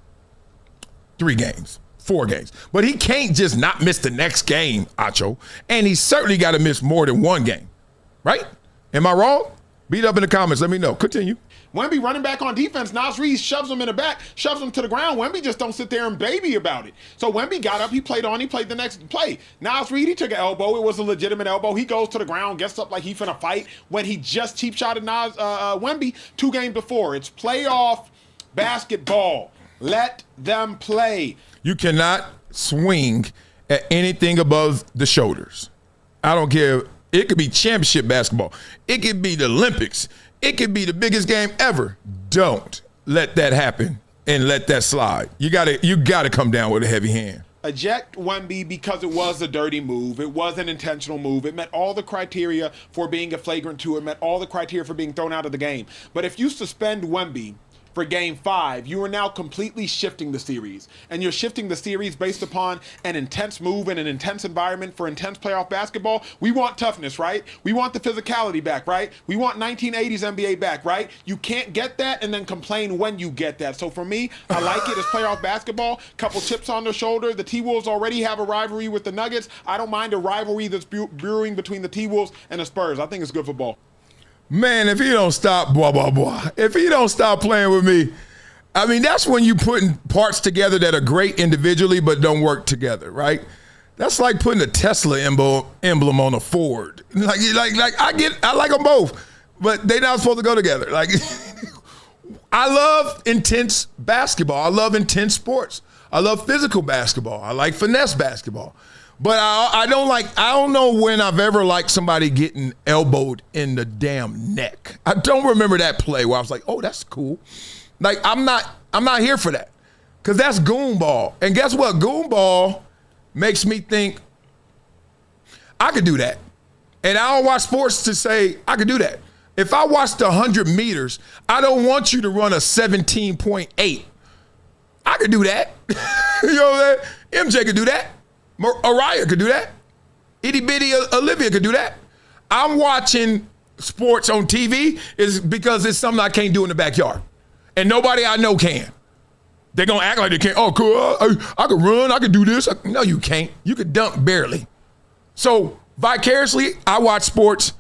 3 games, 4 games. But he can't just not miss the next game, Acho. And he certainly got to miss more than 1 game. Right? Am I wrong? Beat up in the comments. Let me know. Continue. Wemby running back on defense. Nas Reed shoves him in the back, shoves him to the ground. Wemby just don't sit there and baby about it. So Wemby got up, he played the next play. Nas Reed, he took an elbow. It was a legitimate elbow. He goes to the ground, gets up like he finna fight when he just cheap shotted Wemby 2 games before. It's playoff basketball. Let them play. You cannot swing at anything above the shoulders. I don't care. It could be championship basketball. It could be the Olympics. It could be the biggest game ever. Don't let that happen and let that slide. You gotta come down with a heavy hand. Eject Wemby because it was a dirty move. It was an intentional move. It met all the criteria for being a flagrant 2. It met all the criteria for being thrown out of the game. But if you suspend Wemby for game 5, you are now completely shifting the series. And you're shifting the series based upon an intense move in an intense environment for intense playoff basketball. We want toughness, right? We want the physicality back, right? We want 1980s NBA back, right? You can't get that and then complain when you get that. So for me, I like it as playoff basketball. Couple chips on their shoulder. The T-Wolves already have a rivalry with the Nuggets. I don't mind a rivalry that's brewing between the T-Wolves and the Spurs. I think it's good for ball. Man, if he don't stop, blah, blah, blah. If he don't stop playing with me, I mean, that's when you putting parts together that are great individually but don't work together, right? That's like putting a Tesla emblem on a Ford. Like I like them both, but they're not supposed to go together. Like, I love intense basketball. I love intense sports. I love physical basketball. I like finesse basketball. But I don't know when I've ever liked somebody getting elbowed in the damn neck. I don't remember that play where I was like, oh, that's cool. Like, I'm not here for that. Because that's goonball. And guess what? Goonball makes me think I could do that. And I don't watch sports to say I could do that. If I watched the 100 meters, I don't want you to run a 17.8. I could do that. You know what I'm saying? MJ could do that. Araya could do that. Itty bitty Olivia could do that. I'm watching sports on TV is because it's something I can't do in the backyard. And nobody I know can. They're going to act like they can't. Oh, cool. I could run. I could do this. No, you can't. You could dunk barely. So vicariously, I watch sports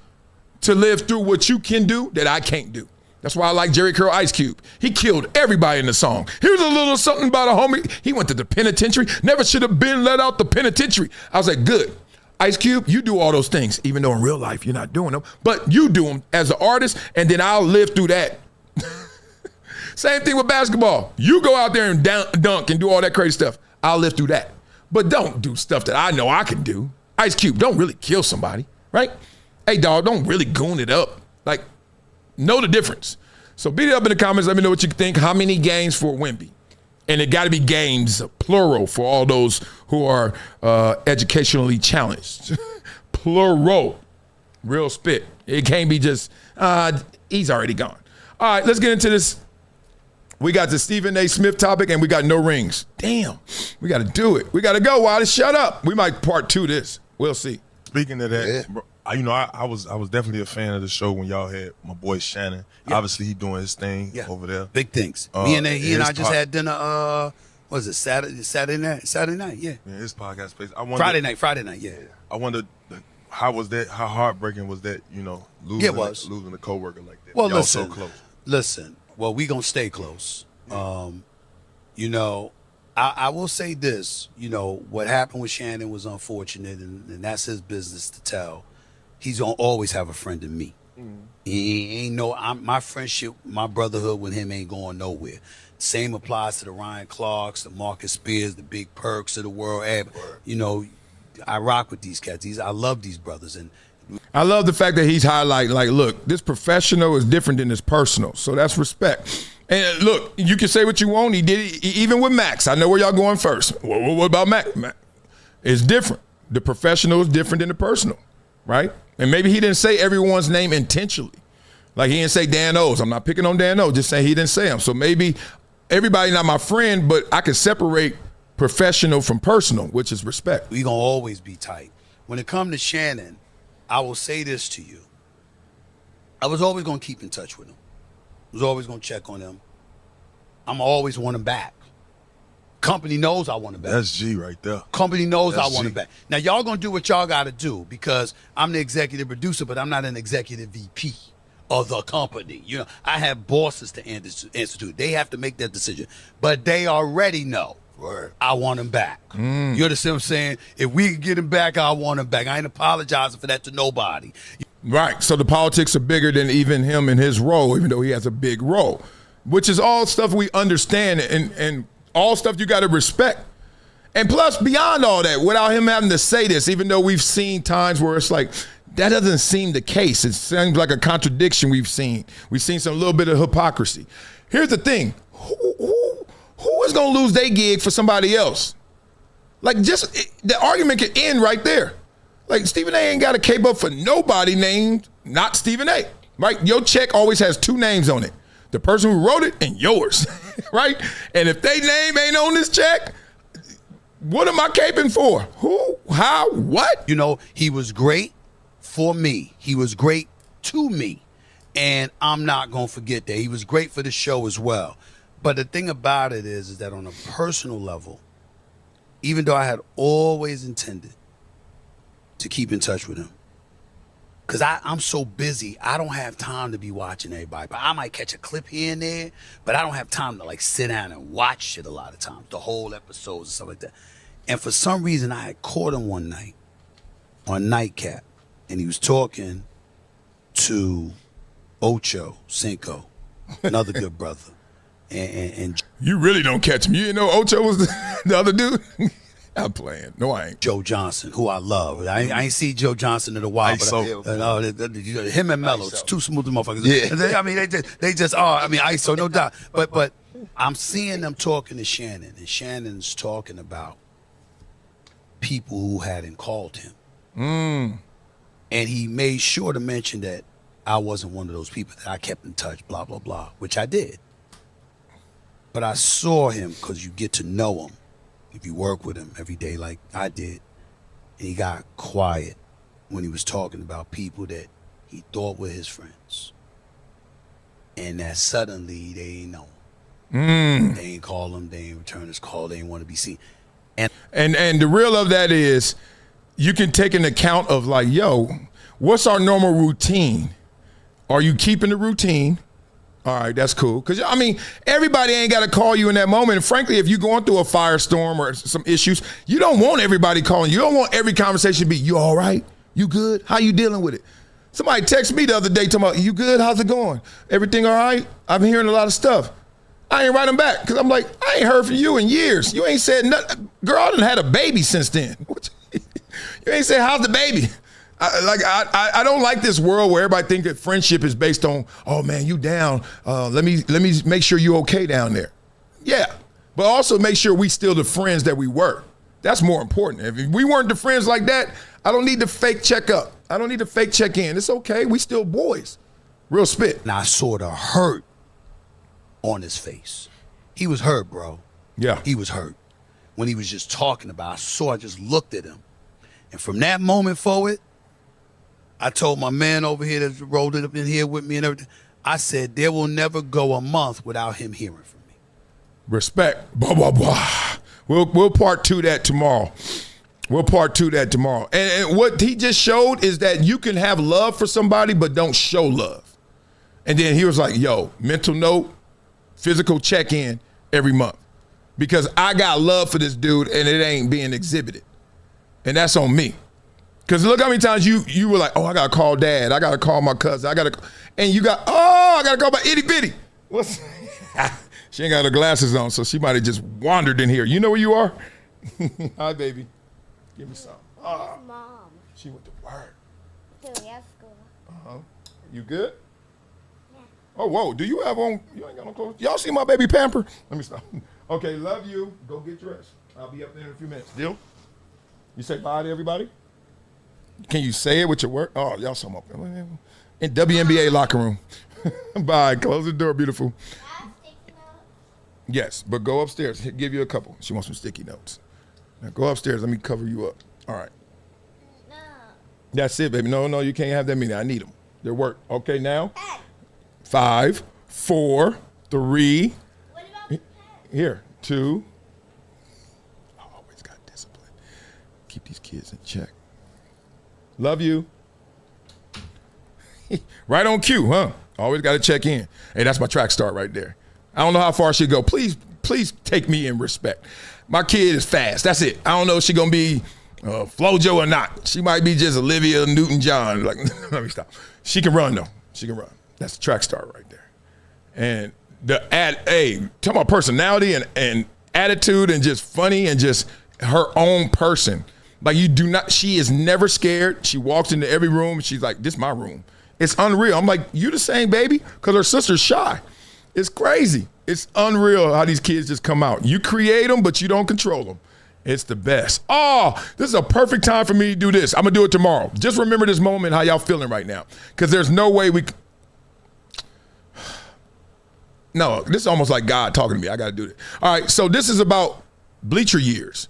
to live through what you can do that I can't do. That's why I like Jerry Curl Ice Cube. He killed everybody in the song. Here's a little something about a homie. He went to the penitentiary. Never should have been let out the penitentiary. I was like, good. Ice Cube, you do all those things, even though in real life you're not doing them. But you do them as an artist, and then I'll live through that. Same thing with basketball. You go out there and dunk and do all that crazy stuff. I'll live through that. But don't do stuff that I know I can do. Ice Cube, don't really kill somebody, right? Hey, dog, don't really goon it up. Like, know the difference. So beat it up in the comments. Let me know what you think. How many games for Wemby? And it got to be games, plural, for all those who are educationally challenged. Plural. Real spit. It can't be just, he's already gone. All right, let's get into this. We got the Stephen A. Smith topic, and we got no rings. Damn. We got to do it. We got to go, Wiley. Shut up. We might part 2 this. We'll see. Speaking of that, bro, I was definitely a fan of the show when y'all had my boy Shannon. Yeah. Obviously, he doing his thing over there. Big things. He and I just had dinner. What was it Saturday night? Saturday night, yeah. Yeah, his podcast space. Friday night, yeah. I wondered how was that? How heartbreaking was that? Losing a coworker like that. Well, y'all so close. Listen. Well, we gonna stay close. I will say this. What happened with Shannon was unfortunate, and that's his business to tell. He's gonna always have a friend in me. He ain't my friendship, my brotherhood with him ain't going nowhere. Same applies to the Ryan Clarks, the Marcus Spears, the Big Perks of the world. I rock with these cats. I love these brothers, and I love the fact that he's highlighting, like, look, this professional is different than this personal. So that's respect. And look, you can say what you want. He did it, even with Max. I know where y'all going first. What about Max? It's different. The professional is different than the personal, right? And maybe he didn't say everyone's name intentionally. Like, he didn't say Dan O's. I'm not picking on Dan O, just saying he didn't say him. So maybe everybody not my friend, but I can separate professional from personal, which is respect. We gonna always be tight. When it comes to Shannon, I will say this to you. I was always going to keep in touch with him. I was always going to check on him. I'm always want him back. Company knows I want him back. That's G right there. Company knows I want him back. Now, y'all going to do what y'all got to do because I'm the executive producer, but I'm not an executive VP of the company. I have bosses to institute. They have to make that decision. But they already know. I want him back. You understand what I'm saying? If we can get him back, I want him back. I ain't apologizing for that to nobody. Right. So the politics are bigger than even him and his role, even though he has a big role, which is all stuff we understand and all stuff you got to respect. And plus, beyond all that, without him having to say this, even though we've seen times where it's like, that doesn't seem the case. It seems like a contradiction we've seen. We've seen some little bit of hypocrisy. Here's the thing. Who is going to lose their gig for somebody else? Like, the argument could end right there. Like, Stephen A ain't got a cape up for nobody named not Stephen A, right? Your check always has 2 names on it. The person who wrote it and yours, right? And if they name ain't on this check, what am I caping for? Who, how, what? He was great for me. He was great to me. And I'm not going to forget that. He was great for the show as well. But the thing about it is that on a personal level, even though I had always intended to keep in touch with him, because I'm so busy, I don't have time to be watching everybody. But I might catch a clip here and there, but I don't have time to sit down and watch shit a lot of times, the whole episodes and stuff like that. And for some reason, I had caught him one night on Nightcap, and he was talking to Ocho Cinco, another good brother. And you really don't catch him. You didn't know Ocho was the other dude? I'm playing. No, I ain't. Joe Johnson, who I love. I ain't see Joe Johnson in a while. Him and Mello, it's 2 smooth motherfuckers. Yeah. They just are. ISO, no doubt. But I'm seeing them talking to Shannon, and Shannon's talking about people who hadn't called him. And he made sure to mention that I wasn't one of those people, that I kept in touch, blah, blah, blah, which I did. But I saw him, because you get to know him if you work with him every day like I did. And he got quiet when he was talking about people that he thought were his friends. And that suddenly they ain't know him. They ain't call him, they ain't return his call, they ain't want to be seen. And the real of that is you can take an account of like, yo, what's our normal routine? Are you keeping the routine? All right, that's cool. Because, I mean, everybody ain't got to call you in that moment. And frankly, if you're going through a firestorm or some issues, you don't want everybody calling. You don't want every conversation to be, you all right? You good? How you dealing with it? Somebody texted me the other day talking about, you good? How's it going? Everything all right? I've been hearing a lot of stuff. I ain't writing back because I'm like, I ain't heard from you in years. You ain't said nothing. Girl, I done had a baby since then. You ain't said, how's the baby? I don't like this world where everybody think that friendship is based on, oh man, you down. Let me make sure you okay down there. Yeah, but also make sure we still the friends that we were. That's more important. If we weren't the friends like that, I don't need to fake check up. I don't need to fake check in. It's okay. We still boys. Real spit. And I saw the hurt on his face. He was hurt, bro. Yeah. He was hurt. When he was just talking about, I just looked at him. And from that moment forward, I told my man over here that rolled it up in here with me and everything, I said, there will never go a month without him hearing from me. Respect. Blah, blah, blah. We'll part two that tomorrow. We'll part two that tomorrow. And what he just showed is that you can have love for somebody, but don't show love. And then he was like, yo, mental note, physical check-in every month. Because I got love for this dude and it ain't being exhibited. And that's on me. Because look how many times you were like, oh, I got to call dad. I got to call my cousin. I got to, and you got, oh, I got to call my itty bitty. What's She ain't got her glasses on, so she might have just wandered in here. You know where you are? Hi, baby. Give me some. Mom. She went to work. To yes school. Uh-huh. You good? Yeah. Oh, whoa. Do you have on, you ain't got no clothes. Y'all see my baby pamper? Let me stop. Okay, love you. Go get dressed. I'll be up there in a few minutes. Deal? You say bye to everybody? Can you say it with your word? Oh, y'all some up there. In WNBA locker room. Bye. Close the door, beautiful. Yes, but go upstairs. Give you a couple. She wants some sticky notes. Now go upstairs. Let me cover you up. All right. No. That's it, baby. No, you can't have that many. I need them. They're work. Okay, now. 5, 4, 3. What about the pen? Here, 2. I always got discipline. Keep these kids in check. Love you. Right on cue, huh? Always got to check in. Hey, that's my track start right there. I don't know how far she go. Please take me in respect. My kid is fast. That's it. I don't know if she gonna be Flojo or not. She might be just Olivia Newton-John. Like, let me stop. She can run though. She can run. That's the track star right there. And talking about personality and attitude and just funny and just her own person. Like she is never scared. She walks into every room and she's like, this is my room. It's unreal. I'm like, you the same baby? Because her sister's shy. It's crazy. It's unreal how these kids just come out. You create them, but you don't control them. It's the best. Oh, this is a perfect time for me to do this. I'm going to do it tomorrow. Just remember this moment, how y'all feeling right now. Because there's no way we No, this is almost like God talking to me. I got to do this. All right, so this is about bleacher years.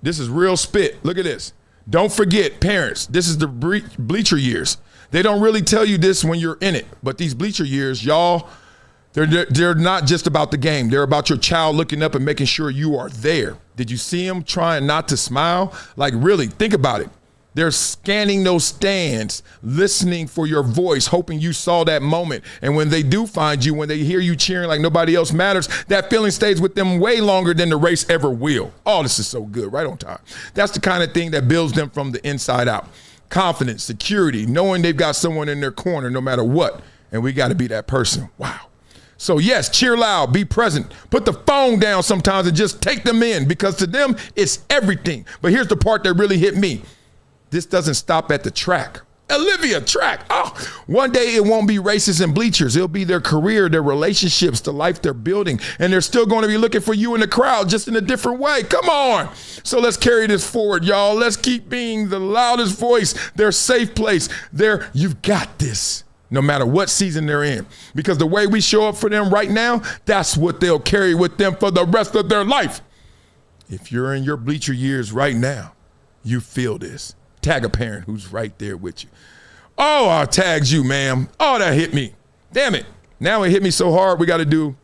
This is real spit. Look at this. Don't forget, parents, this is the bleacher years. They don't really tell you this when you're in it. But these bleacher years, y'all, they're not just about the game. They're about your child looking up and making sure you are there. Did you see him trying not to smile? Like, really, think about it. They're scanning those stands, listening for your voice, hoping you saw that moment. And when they do find you, when they hear you cheering like nobody else matters, that feeling stays with them way longer than the race ever will. Oh, this is so good, right on time. That's the kind of thing that builds them from the inside out. Confidence, security, knowing they've got someone in their corner no matter what. And we got to be that person. Wow. So yes, cheer loud, be present, put the phone down sometimes and just take them in, because to them, it's everything. But here's the part that really hit me. This doesn't stop at the track. Olivia, track. Oh, one day it won't be races and bleachers. It'll be their career, their relationships, the life they're building. And they're still going to be looking for you in the crowd, just in a different way. Come on. So let's carry this forward, y'all. Let's keep being the loudest voice, their safe place. You've got this, no matter what season they're in. Because the way we show up for them right now, that's what they'll carry with them for the rest of their life. If you're in your bleacher years right now, you feel this. Tag a parent who's right there with you. Oh, I tagged you, ma'am. Oh, that hit me. Damn it. Now it hit me so hard, we got to do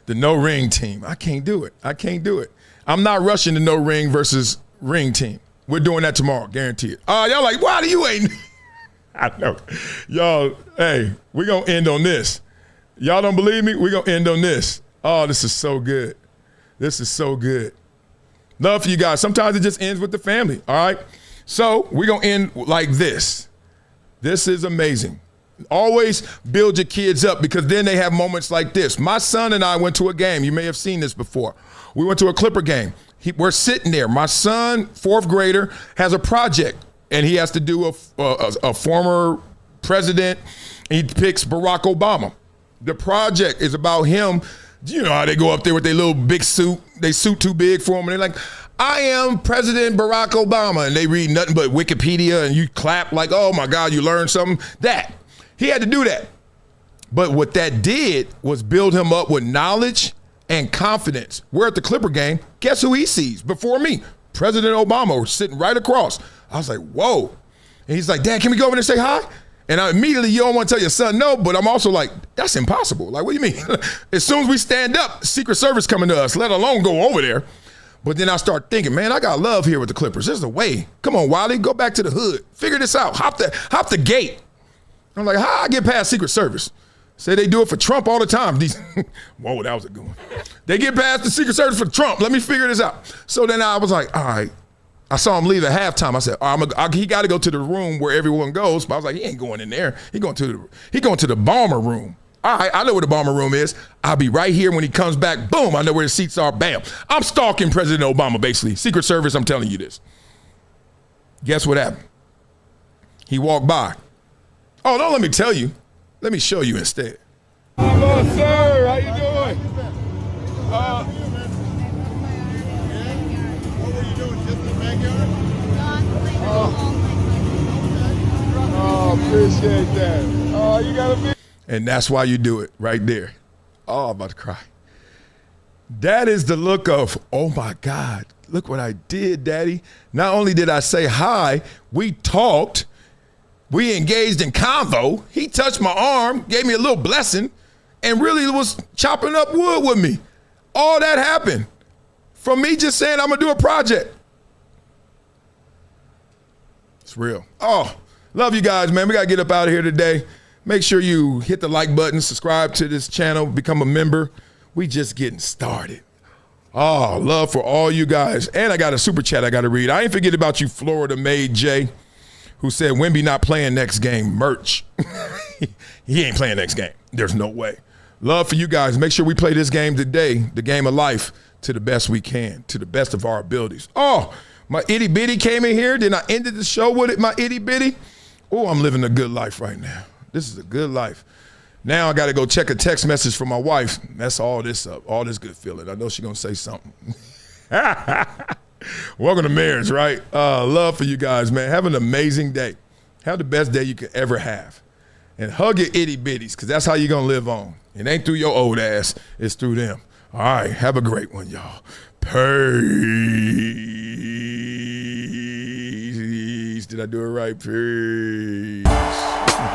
the no ring team. I can't do it. I'm not rushing the no ring versus ring team. We're doing that tomorrow, guarantee it. Y'all like, why do you ain't? I know. Y'all, hey, we're going to end on this. Y'all don't believe me? We're going to end on this. Oh, this is so good. This is so good. Love for you guys. Sometimes it just ends with the family, all right? So we're going to end like this. This is amazing. Always build your kids up because then they have moments like this. My son and I went to a game. You may have seen this before. We went to a Clipper game. We're sitting there. My son, 4th grader, has a project, and he has to do a former president. He picks Barack Obama. The project is about him. You know how they go up there with their little big suit. They suit too big for them, and they're like, I am President Barack Obama. And they read nothing but Wikipedia, and you clap like, oh, my God, you learned something. That. He had to do that. But what that did was build him up with knowledge and confidence. We're at the Clipper game. Guess who he sees before me? President Obama sitting right across. I was like, whoa. And he's like, Dad, can we go over there and say hi? And immediately, you don't want to tell your son no, but I'm also like, that's impossible. Like, what do you mean? As soon as we stand up, Secret Service coming to us, let alone go over there. But then I start thinking, man, I got love here with the Clippers. There's a way. Come on, Wiley, go back to the hood. Figure this out. Hop the gate. I'm like, how I get past Secret Service? Say they do it for Trump all the time. Whoa, that was a good one. They get past the Secret Service for Trump. Let me figure this out. So then I was like, all right. I saw him leave at halftime. I said, he got to go to the room where everyone goes. But I was like, he ain't going in there. He going to the bomber room. All right, I know where the bomber room is. I'll be right here when he comes back. Boom, I know where the seats are. Bam. I'm stalking President Obama, basically. Secret Service, I'm telling you this. Guess what happened? He walked by. Oh, don't let me tell you. Let me show you instead. Hello, sir. How you doing? Appreciate that. Oh, you gotta be. And that's why you do it right there. Oh, I'm about to cry. That is the look of, oh my God, look what I did, Daddy. Not only did I say hi, we talked, we engaged in convo. He touched my arm, gave me a little blessing, and really was chopping up wood with me. All that happened from me just saying I'm gonna do a project. It's real. Oh, love you guys, man. We gotta get up out of here today. Make sure you hit the like button, subscribe to this channel, become a member. We just getting started. Oh, love for all you guys. And I got a super chat I got to read. I ain't forget about you, Florida Maid J, who said Wemby not playing next game. Merch. He ain't playing next game. There's no way. Love for you guys. Make sure we play this game today, the game of life, to the best we can, to the best of our abilities. Oh, my itty bitty came in here. Then I ended the show with it, my itty bitty. Oh, I'm living a good life right now. This is a good life. Now I got to go check a text message from my wife. That's all this up, all this good feeling. I know she's going to say something. Welcome to marriage, right? Love for you guys, man. Have an amazing day. Have the best day you could ever have. And hug your itty bitties, because that's how you're going to live on. It ain't through your old ass. It's through them. All right. Have a great one, y'all. Peace. Did I do it right? Peace.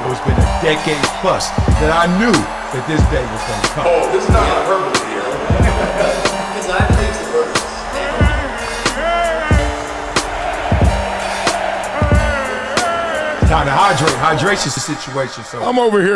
It's been a decade plus that I knew that this day was going to come. Oh, this is not hyperbole here. Because I think the birds. Time to hydrate. Hydration's the situation. So I'm over here.